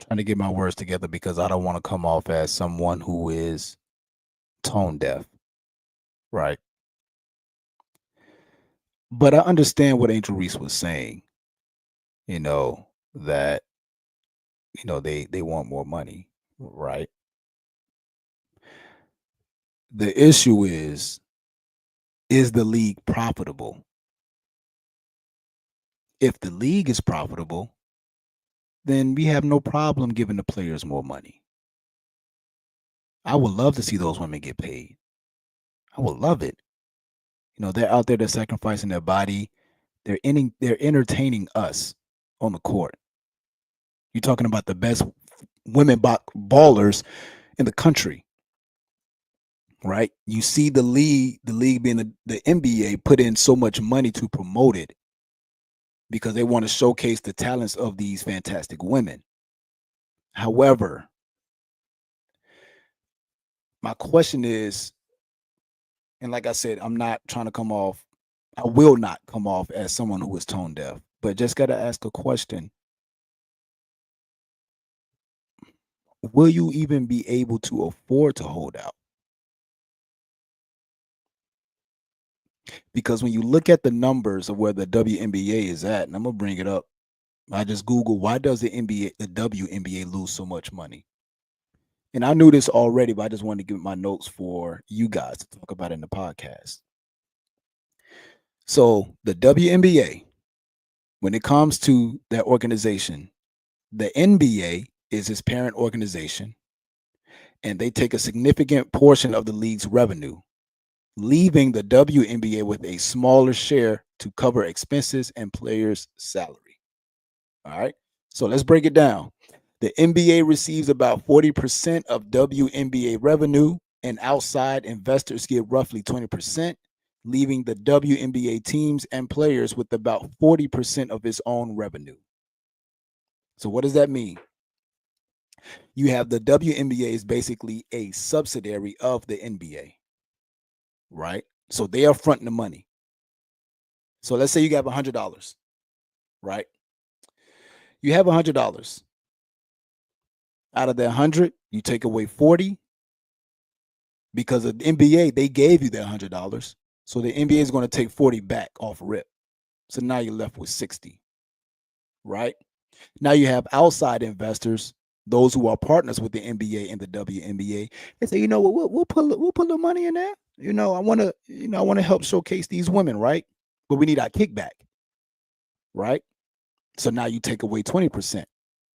Trying to get my words together because I don't want to come off as someone who is tone deaf, right? But I understand what Angel Reese was saying. That they want more money, right? The issue is the league profitable? If the league is profitable, then we have no problem giving the players more money. I would love to see those women get paid. I would love it. They're out there, they're sacrificing their body. They're entertaining us on the court. You're talking about the best women ballers in the country, right? You see the league being the NBA put in so much money to promote it. because they want to showcase the talents of these fantastic women. However, my question is, and like I said, I'm not trying to come off, I will not come off as someone who is tone deaf, but just got to ask a question. Will you even be able to afford to hold out? Because when you look at the numbers of where the WNBA is at, and I'm gonna bring it up, I just Google why does the WNBA lose so much money? And I knew this already, but I just wanted to give my notes for you guys to talk about in the podcast. So the WNBA, when it comes to that organization, the NBA is its parent organization, and they take a significant portion of the league's revenue, leaving the WNBA with a smaller share to cover expenses and players' salary. All right. So let's break it down. The NBA receives about 40% of WNBA revenue, and outside investors get roughly 20%, leaving the WNBA teams and players with about 40% of its own revenue. So, what does that mean? You have the WNBA is basically a subsidiary of the NBA, right? So, they are fronting the money. So, let's say you have $100, right? You have $100. Out of that 100, you take away 40 because of the NBA, they gave you that $100. So the NBA is going to take 40 back off rip. So now you're left with 60, right? Now you have outside investors, those who are partners with the NBA and the WNBA. They say, you know what, we'll put a little money in there. I want to help showcase these women, right? But we need our kickback, right? So now you take away 20%.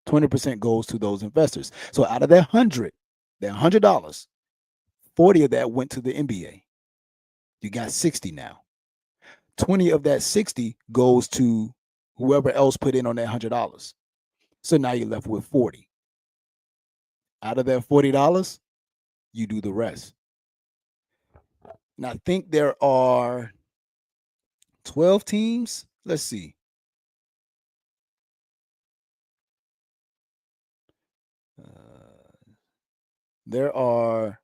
20% goes to those investors. So out of that $100, 40 of that went to the NBA. You got 60 now. 20 of that 60 goes to whoever else put in on that $100. So now you're left with 40. Out of that $40, you do the rest. Now I think there are 12 teams. Let's see. There are,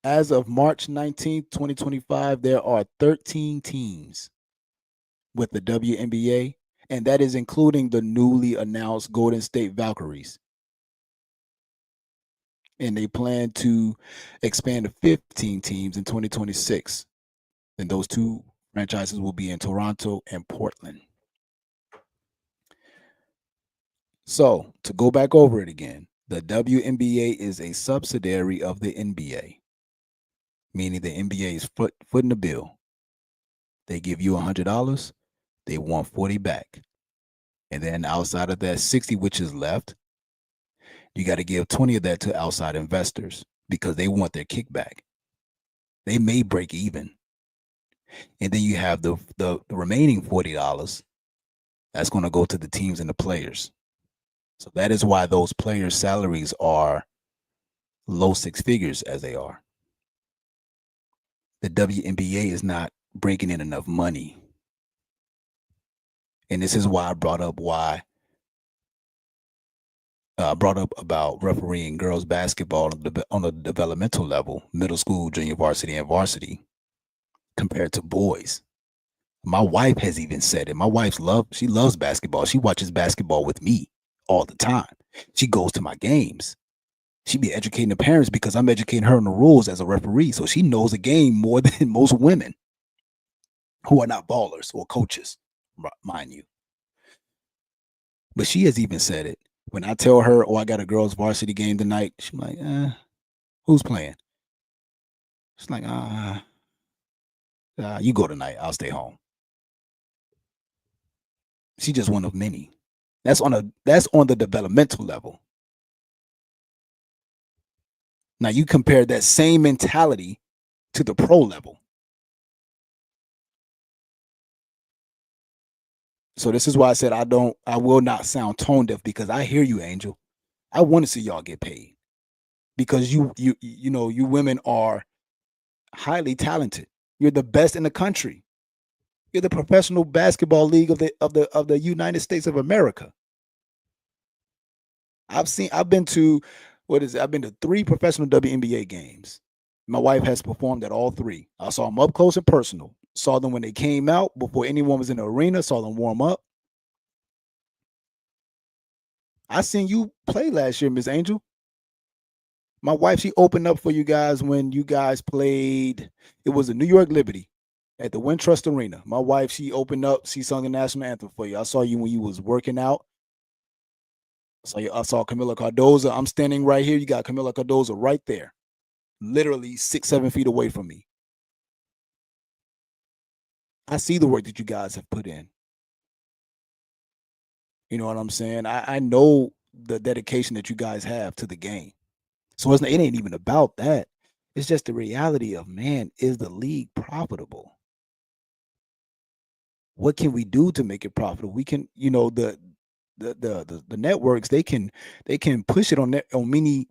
as of March 19th, 2025, there are 13 teams with the WNBA, and that is including the newly announced Golden State Valkyries. And they plan to expand to 15 teams in 2026. And those two franchises will be in Toronto and Portland. So, to go back over it again, the WNBA is a subsidiary of the NBA, meaning the NBA is footing the bill. They give you $100, they want 40 back. And then outside of that 60, which is left, you got to give 20 of that to outside investors because they want their kickback. They may break even. And then you have the remaining $40 that's going to go to the teams and the players. So that is why those players' salaries are low six figures as they are. The WNBA is not bringing in enough money. And this is why I brought up about refereeing girls basketball on the developmental level, middle school, junior varsity, and varsity, compared to boys. My wife has even said it. My she loves basketball. She watches basketball with me all the time. She goes to my games. She be educating the parents because I'm educating her on the rules as a referee. So she knows the game more than most women who are not ballers or coaches, mind you. But she has even said it. When I tell her, oh, I got a girls' varsity game tonight, she's like, who's playing? She's like, you go tonight. I'll stay home. She's just one of many. That's on the developmental level. Now you compare that same mentality to the pro level. So this is why I said I will not sound tone deaf because I hear you, Angel. I want to see y'all get paid because you women are highly talented. You're the best in the country. You're the Professional Basketball League of the United States of America. I've been to what is it? I've been to 3 professional WNBA games. My wife has performed at all 3. I saw them up close and personal. Saw them when they came out before anyone was in the arena. Saw them warm up. I seen you play last year, Miss Angel. My wife, she opened up for you guys when you guys played. It was the New York Liberty at the Wintrust Arena. My wife, she opened up. She sung the national anthem for you. I saw you when you was working out. I saw Camila Cardoza. I'm standing right here. You got Camila Cardoza right there, literally 6, 7 feet away from me. I see the work that you guys have put in. You know what I'm saying? I know the dedication that you guys have to the game. So it ain't even about that. It's just the reality of, man, is the league profitable? What can we do to make it profitable? We can, the networks, they can push it on as many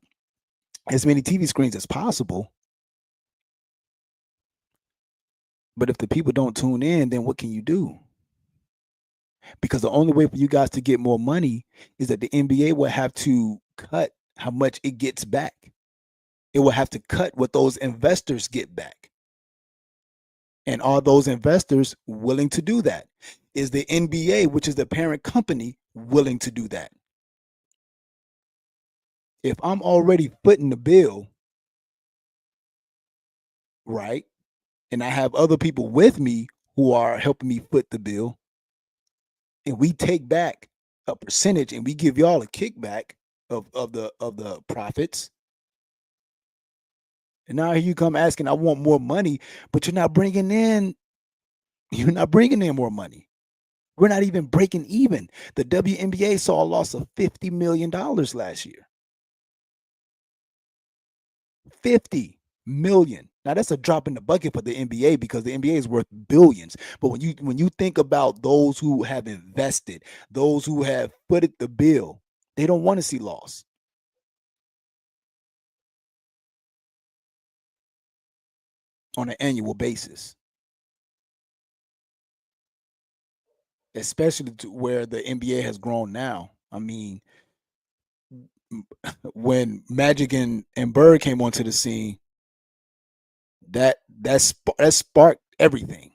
TV screens as possible. But if the people don't tune in, then what can you do? Because the only way for you guys to get more money is that the NBA will have to cut how much it gets back. It will have to cut what those investors get back. And are those investors willing to do that? Is the NBA, which is the parent company, willing to do that? If I'm already footing the bill, right, and I have other people with me who are helping me foot the bill, and we take back a percentage and we give y'all a kickback of the profits, and now here you come asking, I want more money, but you're not bringing in more money. We're not even breaking even. The WNBA saw a loss of $50 million last year. 50 million. Now that's a drop in the bucket for the NBA because the NBA is worth billions. But when you think about those who have invested, those who have footed the bill, they don't want to see loss. On an annual basis, especially to where the NBA has grown now. I mean, when Magic and Bird came onto the scene, that sparked everything.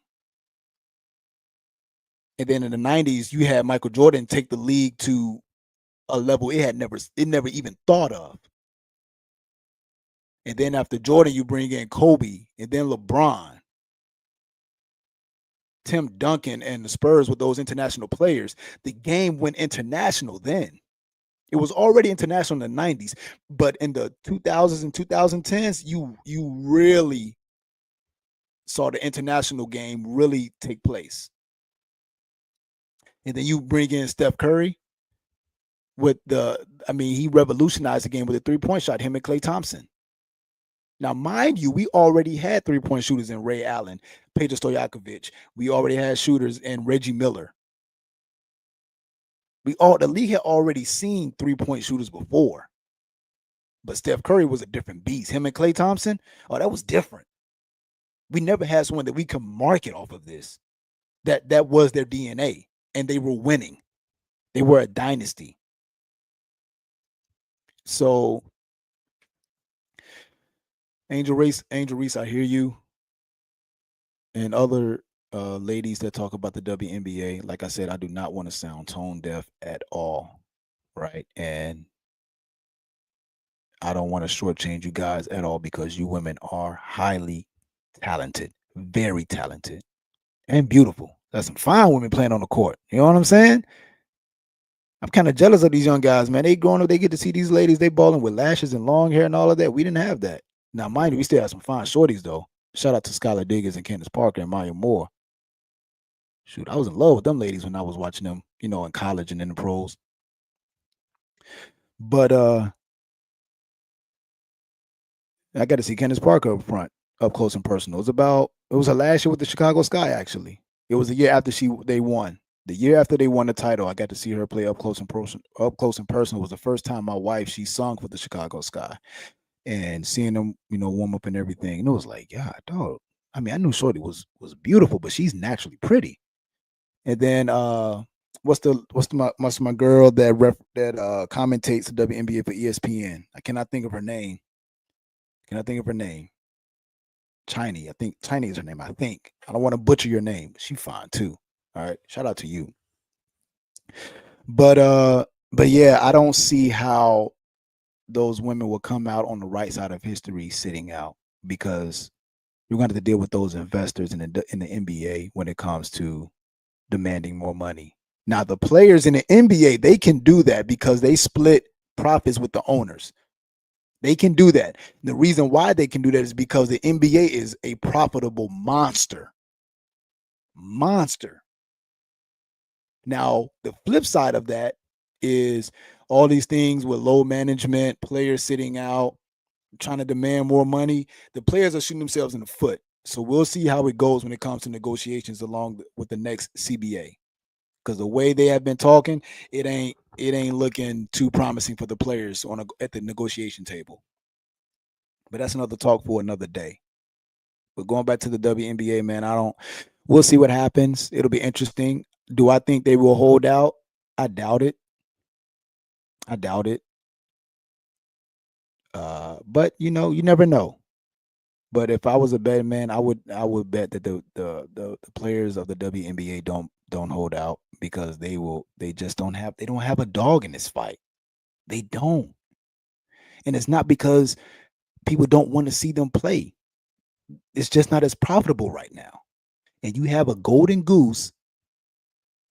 And then in the 90s, you had Michael Jordan take the league to a level it never even thought of. And then after Jordan, you bring in Kobe, and then LeBron, Tim Duncan, and the Spurs with those international players. The game went international then. It was already international in the 90s, but in the 2000s and 2010s, you really saw the international game really take place. And then you bring in Steph Curry he revolutionized the game with a 3-point shot, him and Klay Thompson. Now, mind you, we already had 3-point shooters in Ray Allen, Peja Stojakovic. We already had shooters in Reggie Miller. The league had already seen 3-point shooters before. But Steph Curry was a different beast. Him and Klay Thompson, that was different. We never had someone that we could market off of this. That was their DNA, and they were winning. They were a dynasty. So, Angel Reese, I hear you. And other ladies that talk about the WNBA, like I said, I do not want to sound tone deaf at all, right? And I don't want to shortchange you guys at all because you women are highly talented, very talented, and beautiful. There's some fine women playing on the court. You know what I'm saying? I'm kind of jealous of these young guys, man. They growing up, they get to see these ladies, they balling with lashes and long hair and all of that. We didn't have that. Now, mind you, we still have some fine shorties, though. Shout out to Skylar Diggins and Candace Parker and Maya Moore. Shoot, I was in love with them ladies when I was watching them, in college and in the pros. But I got to see Candace Parker up front, up close and personal. It was her last year with the Chicago Sky, actually. It was the year after they won. The year after they won the title, I got to see her play up close and personal. Up close and personal was the first time my wife, she sung for the Chicago Sky. And seeing them, warm up and everything. And it was like, yeah, dog, I mean, I knew Shorty was beautiful, but she's naturally pretty. And then what's my girl that commentates the WNBA for ESPN? I cannot think of her name. Can I think of her name? Chinese. I think Chinese is her name. I think. I don't want to butcher your name. She fine too. All right. Shout out to you. But yeah, I don't see how those women will come out on the right side of history sitting out, because you're going to have to deal with those investors in the NBA when it comes to demanding more money. Now, the players in the NBA, they can do that because they split profits with the owners. They can do that. The reason why they can do that is because the NBA is a profitable monster. Monster. Now, the flip side of that is all these things with low management, players sitting out, trying to demand more money. The players are shooting themselves in the foot. So we'll see how it goes when it comes to negotiations along with the next CBA. Because the way they have been talking, it ain't looking too promising for the players at the negotiation table. But that's another talk for another day. But going back to the WNBA, man, we'll see what happens. It'll be interesting. Do I think they will hold out? I doubt it. I doubt it. But you never know. But if I was a betting man, I would bet that the players of the WNBA don't hold out, because they just don't have a dog in this fight. They don't. And it's not because people don't want to see them play. It's just not as profitable right now. And you have a golden goose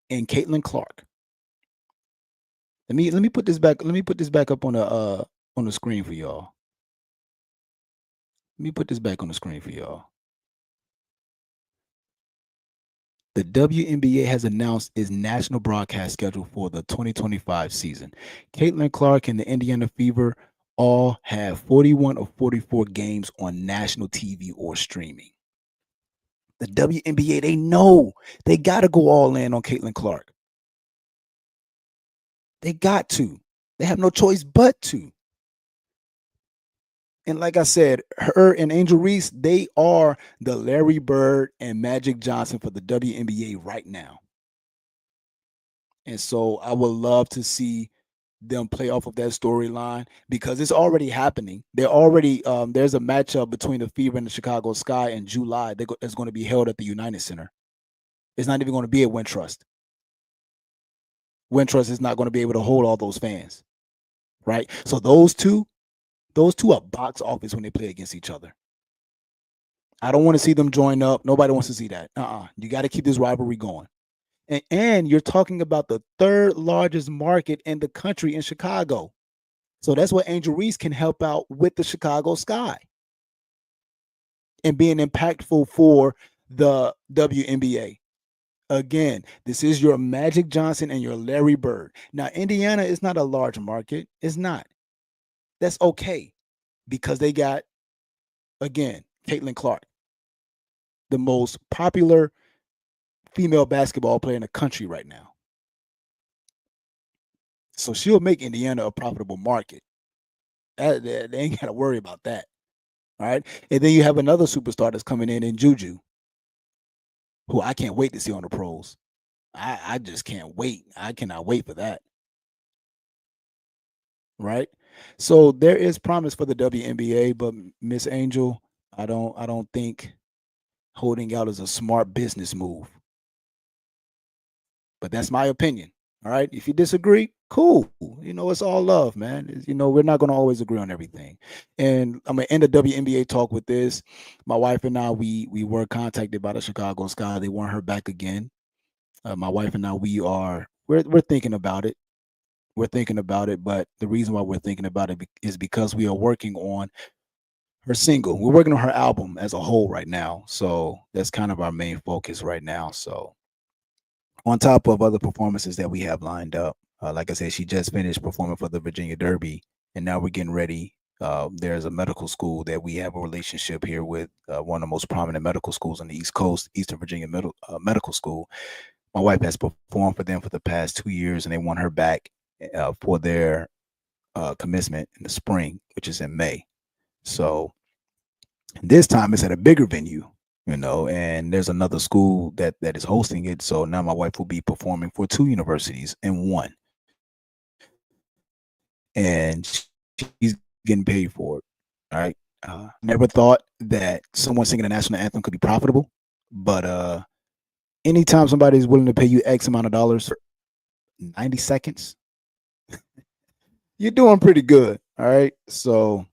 in Caitlin Clark. Let me put this back. Let me put this back up on the screen for y'all. Let me put this back on the screen for y'all. The WNBA has announced its national broadcast schedule for the 2025 season. Caitlin Clark and the Indiana Fever all have 41 of 44 games on national TV or streaming. The WNBA, they know they got to go all in on Caitlin Clark. They got to. They have no choice but to. And like I said, her and Angel Reese, they are the Larry Bird and Magic Johnson for the WNBA right now. And so I would love to see them play off of that storyline, because it's already happening. There's a matchup between the Fever and the Chicago Sky in July that's going to be held at the United Center. It's not even going to be at Wintrust. Wintrust is not going to be able to hold all those fans, right? So those two are box office when they play against each other. I don't want to see them join up. Nobody wants to see that. You got to keep this rivalry going. And you're talking about the third largest market in the country in Chicago. So that's what Angel Reese can help out with the Chicago Sky and being impactful for the WNBA. Again, this is your Magic Johnson and your Larry Bird. Now, Indiana is not a large market. It's not. That's okay, because they got, again, Caitlin Clark, the most popular female basketball player in the country right now. So she'll make Indiana a profitable market. They ain't got to worry about that. All right. And then you have another superstar that's coming in Juju, who I can't wait to see on the pros. I just can't wait. I cannot wait for that. Right. So there is promise for the WNBA, but Miss Angel, I don't think holding out is a smart business move. But that's my opinion. All right. If you disagree, cool. It's all love, man. We're not going to always agree on everything. And I'm going to end the WNBA talk with this. My wife and I, we were contacted by the Chicago Sky. They want her back again. My wife and I, we're thinking about it. We're thinking about it. But the reason why we're thinking about it is because we are working on her single. We're working on her album as a whole right now. So that's kind of our main focus right now. So on top of other performances that we have lined up. Like I said, she just finished performing for the Virginia Derby, and now we're getting ready. There's a medical school that we have a relationship here with, one of the most prominent medical schools on the East Coast, Eastern Virginia Medical School. My wife has performed for them for the past 2 years, and they want her back for their commencement in the spring, which is in May. So this time it's at a bigger venue. and there's another school that is hosting it. So now my wife will be performing for two universities in one, and she's getting paid for it. All right. Never thought that someone singing the national anthem could be profitable, but anytime somebody is willing to pay you X amount of dollars for 90 seconds, you're doing pretty good. All right. So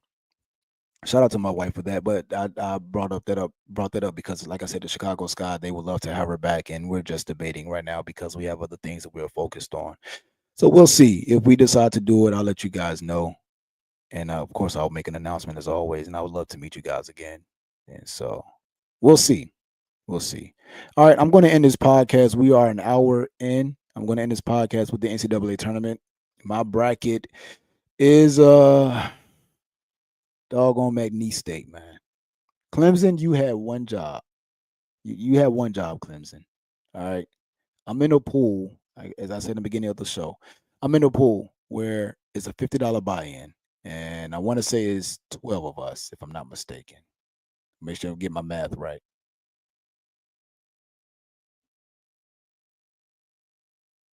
shout out to my wife for that. But I brought that up because, like I said, the Chicago Sky, they would love to have her back, and we're just debating right now because we have other things that we're focused on. So we'll see if we decide to do it. I'll let you guys know, and of course, I'll make an announcement as always. And I would love to meet you guys again. And so we'll see. We'll see. All right, I'm going to end this podcast. We are an hour in. I'm going to end this podcast with the NCAA tournament. My bracket is doggone McNeese State, man. Clemson, you had one job. You had one job, Clemson. All right. I'm in a pool, as I said in the beginning of the show. I'm in a pool where it's a $50 buy-in, and I want to say it's 12 of us, if I'm not mistaken. Make sure I get my math right.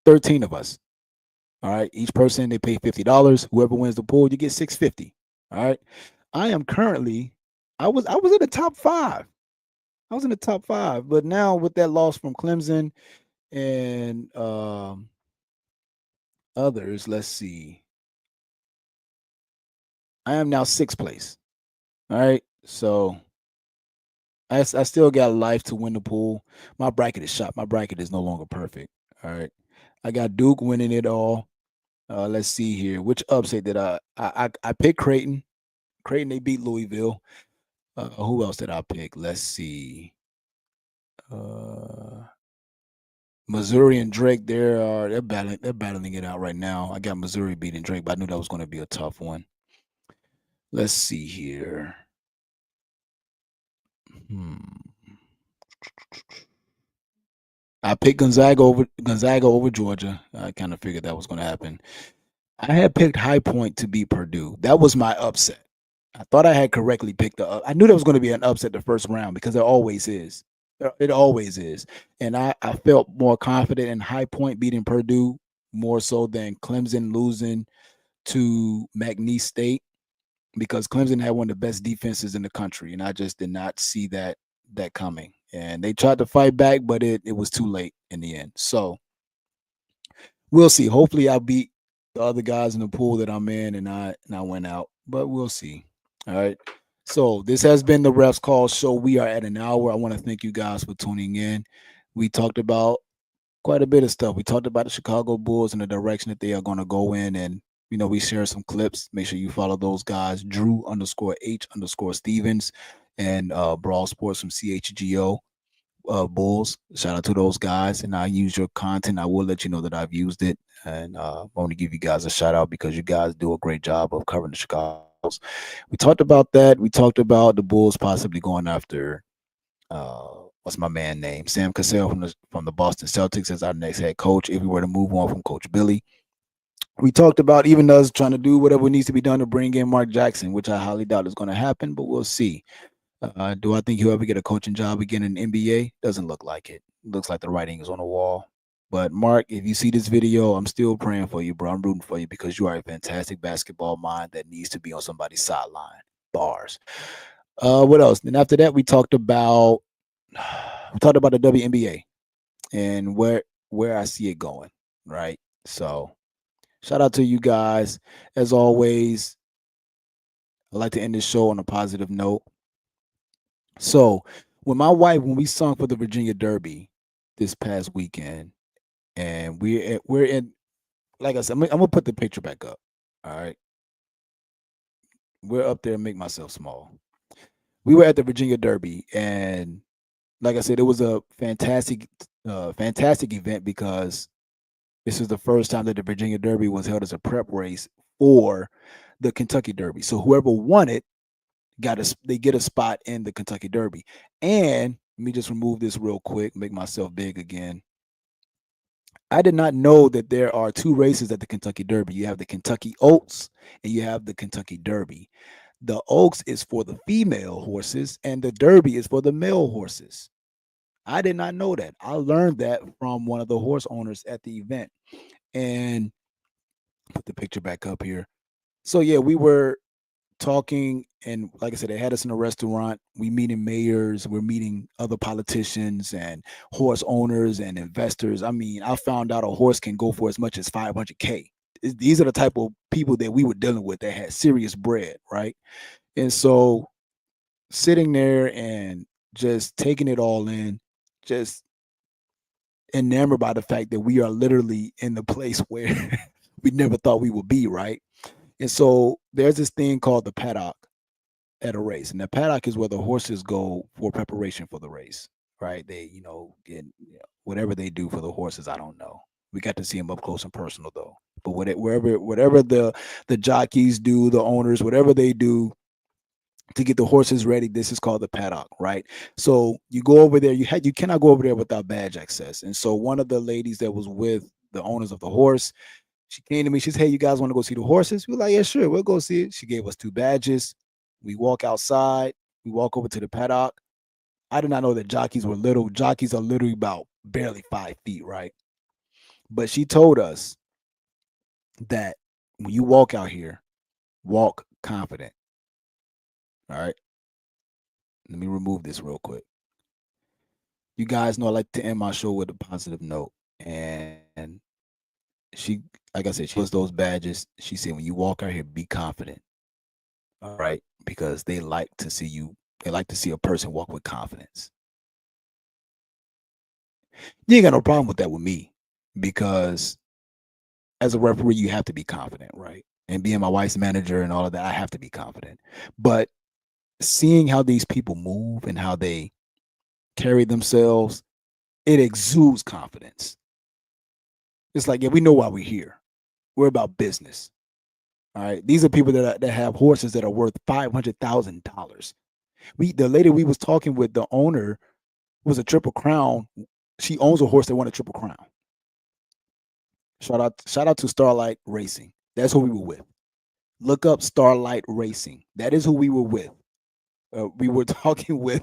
13 of us. All right. Each person they pay $50. Whoever wins the pool, you get 650. All right. I am currently, I was in the top five. I was in the top five, but now with that loss from Clemson and others, let's see. I am now sixth place. All right. So I still got life to win the pool. My bracket is shot. My bracket is no longer perfect. All right. I got Duke winning it all. Let's see here. Which upset did I picked Creighton. Creighton, they beat Louisville. Who else did I pick? Let's see. Uh, Missouri and Drake, they're battling it out right now. I got Missouri beating Drake, but I knew that was going to be a tough one. Let's see here. Hmm. I picked Gonzaga over Georgia. I kind of figured that was going to happen. I had picked High Point to beat Purdue. That was my upset. I thought I had correctly picked I knew there was going to be an upset the first round because there always is. It always is. And I felt more confident in High Point beating Purdue more so than Clemson losing to McNeese State because Clemson had one of the best defenses in the country, and I just did not see that coming. And they tried to fight back, but it was too late in the end. So we'll see. Hopefully, I beat the other guys in the pool that I'm in, and I went out. But we'll see. All right. So this has been the Refs Call Show. We are at an hour. I want to thank you guys for tuning in. We talked about quite a bit of stuff. We talked about the Chicago Bulls and the direction that they are going to go in, and we share some clips. Make sure you follow those guys, Drew_H_Stevens and Brawl Sports from CHGO Bulls. Shout out to those guys, and I use your content. I will let you know that I've used it, and I want to give you guys a shout out because you guys do a great job of covering the Chicago Bulls. We talked about that. We talked about the Bulls possibly going after what's my man name? Sam Cassell from the Boston Celtics as our next head coach. If we were to move on from Coach Billy, we talked about even us trying to do whatever needs to be done to bring in Mark Jackson, which I highly doubt is going to happen, but we'll see. Do I think he'll ever get a coaching job again in the NBA? Doesn't look like it. Looks like the writing is on the wall. But Mark, if you see this video, I'm still praying for you, bro. I'm rooting for you because you are a fantastic basketball mind that needs to be on somebody's sideline. Bars. What else? And after that, we talked about the WNBA and where I see it going. Right. So shout out to you guys. As always, I like to end this show on a positive note. So when we sung for the Virginia Derby this past weekend, and we're in, like I said, I'm gonna put the picture back up. All right, we're up there. Make myself small. We were at the Virginia Derby, and like I said, it was a fantastic event because this is the first time that the Virginia Derby was held as a prep race for the Kentucky Derby. So whoever won it they get a spot in the Kentucky Derby. And let me just remove this real quick, make myself big again. I did not know that there are two races at the Kentucky Derby. You have the Kentucky Oats and you have the Kentucky Derby. The Oaks is for the female horses, and the Derby is for the male horses. I did not know that. I learned that from one of the horse owners at the event. And put the picture back up here. So yeah, we were talking, and like I said, they had us in a restaurant. We meeting mayors, we're meeting other politicians and horse owners and investors. I mean, I found out a horse can go for as much as 500K. These are the type of people that we were dealing with that had serious bread, right? And so sitting there and just taking it all in, just enamored by the fact that we are literally in the place where we never thought we would be, right? And so there's this thing called the paddock at a race, and the paddock is where the horses go for preparation for the race, right? They, get whatever they do for the horses. I don't know. We got to see them up close and personal though. But whatever the jockeys do, the owners, whatever they do to get the horses ready, this is called the paddock, right? So you go over there. You cannot go over there without badge access. And so one of the ladies that was with the owners of the horse, she came to me. She said, "Hey, you guys want to go see the horses?" We were like, "Yeah, sure, we'll go see it." She gave us 2 badges. We walk outside. We walk over to the paddock. I did not know that jockeys were little. Jockeys are literally about barely 5 feet, right? But she told us that when you walk out here, walk confident. All right. Let me remove this real quick. You guys know I like to end my show with a positive note. And she, like I said, she gave us those badges. She said, when you walk out here, be confident. All right. Because they like to see a person walk with confidence. You ain't got no problem with that with me, because as a referee, you have to be confident, right? And being my wife's manager and all of that, I have to be confident. But seeing how these people move and how they carry themselves, it exudes confidence. It's like, yeah, we know why we're here. We're about business. All right. These are people that have horses that are worth $500,000. The lady we was talking with, the owner, was a Triple Crown. She owns a horse that won a Triple Crown. Shout out to Starlight Racing. That's who we were with. Look up Starlight Racing. That is who we were with. We were talking with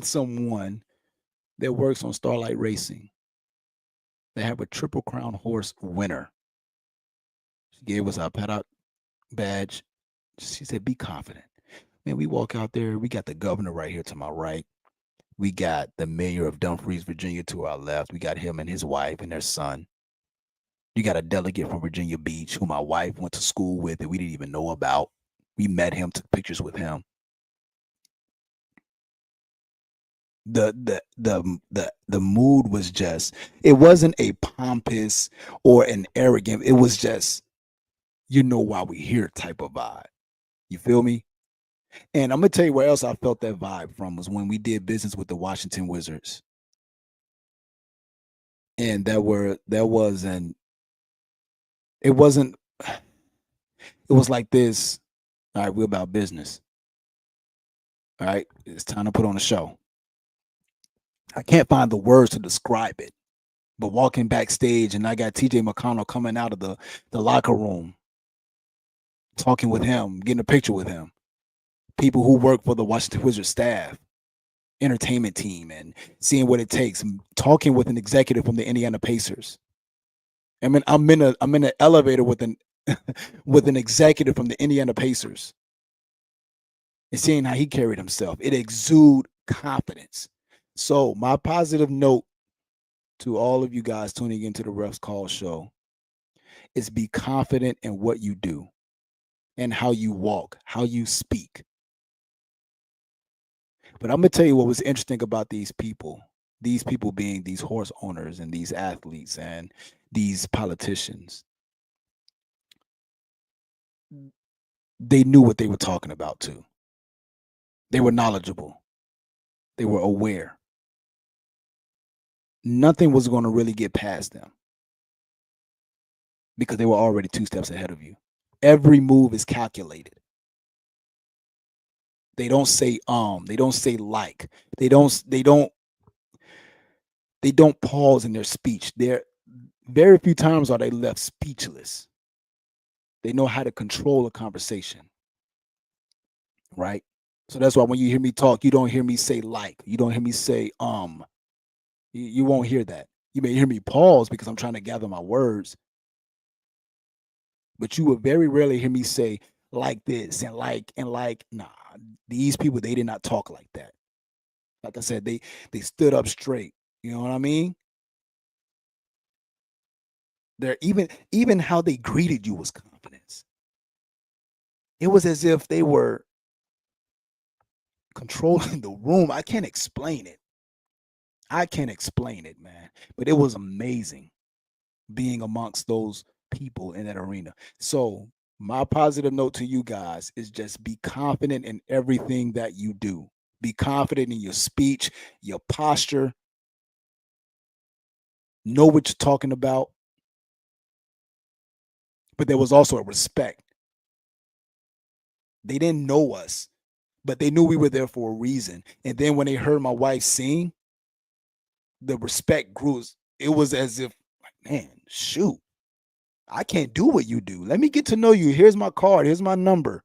someone that works on Starlight Racing. They have a Triple Crown horse winner. She gave us our paddock badge. She said, "Be confident." Man, we walk out there. We got the governor right here to my right. We got the mayor of Dumfries, Virginia, to our left. We got him and his wife and their son. You got a delegate from Virginia Beach who my wife went to school with that we didn't even know about. We met him, took pictures with him. The mood was just, it wasn't a pompous or an arrogant. It was just, you know why we here type of vibe. You feel me? And I'm gonna tell you where else I felt that vibe from was when we did business with the Washington Wizards. And it wasn't it was like this. All right, we're about business. All right, it's time to put on a show. I can't find the words to describe it, but walking backstage and I got TJ McConnell coming out of the locker room, talking with him, getting a picture with him. People who work for the Washington Wizards staff, entertainment team, and seeing what it takes. Talking with an executive from the Indiana Pacers. I mean, I'm in an elevator with an with an executive from the Indiana Pacers, and seeing how he carried himself. It exudes confidence. So my positive note to all of you guys tuning into the Refs Call show is be confident in what you do and how you walk, how you speak. But I'm gonna tell you what was interesting about these people being these horse owners and these athletes and these politicians. They knew what they were talking about too. They were knowledgeable. They were aware. Nothing was going to really get past them because they were already 2 steps ahead of you. Every move is calculated. They don't say they don't say like. They don't pause in their speech. They're very few times are they left speechless. They know how to control a conversation, right? So that's why when you hear me talk, you don't hear me say like, you don't hear me say you won't hear that. You may hear me pause because I'm trying to gather my words, but you will very rarely hear me say like this and like. Nah, these people, they did not talk like that. Like I said, they stood up straight. You know what I mean? They're even how they greeted you was confidence. It was as if they were controlling the room. I can't explain it. I can't explain it, man. But it was amazing being amongst those people in that arena. So my positive note to you guys is just be confident in everything that you do. Be confident in your speech, your posture. Know what you're talking about. But there was also a respect. They didn't know us, but they knew we were there for a reason. And then when they heard my wife sing, the respect grew. It was as if, like, man, shoot, I can't do what you do. Let me get to know you. Here's my card. Here's my number.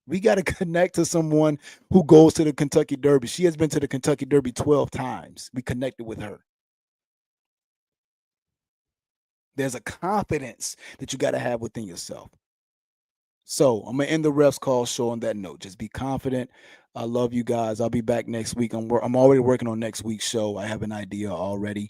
We got to connect to someone who goes to the Kentucky Derby. She has been to the Kentucky Derby 12 times. We connected with her. There's a confidence that you got to have within yourself. So I'm going to end the refs call show on that note. Just be confident. I love you guys. I'll be back next week. I'm already working on next week's show. I have an idea already.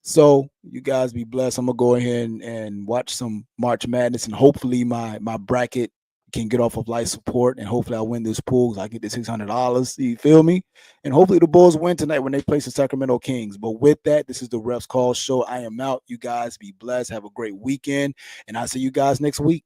So you guys be blessed. I'm gonna go ahead and watch some March Madness, and hopefully my bracket can get off of life support, and hopefully I win this pool because I get the $600. You feel me? And hopefully the Bulls win tonight when they play the Sacramento Kings. But with that, this is the Refs Call Show. I am out. You guys be blessed. Have a great weekend, and I'll see you guys next week.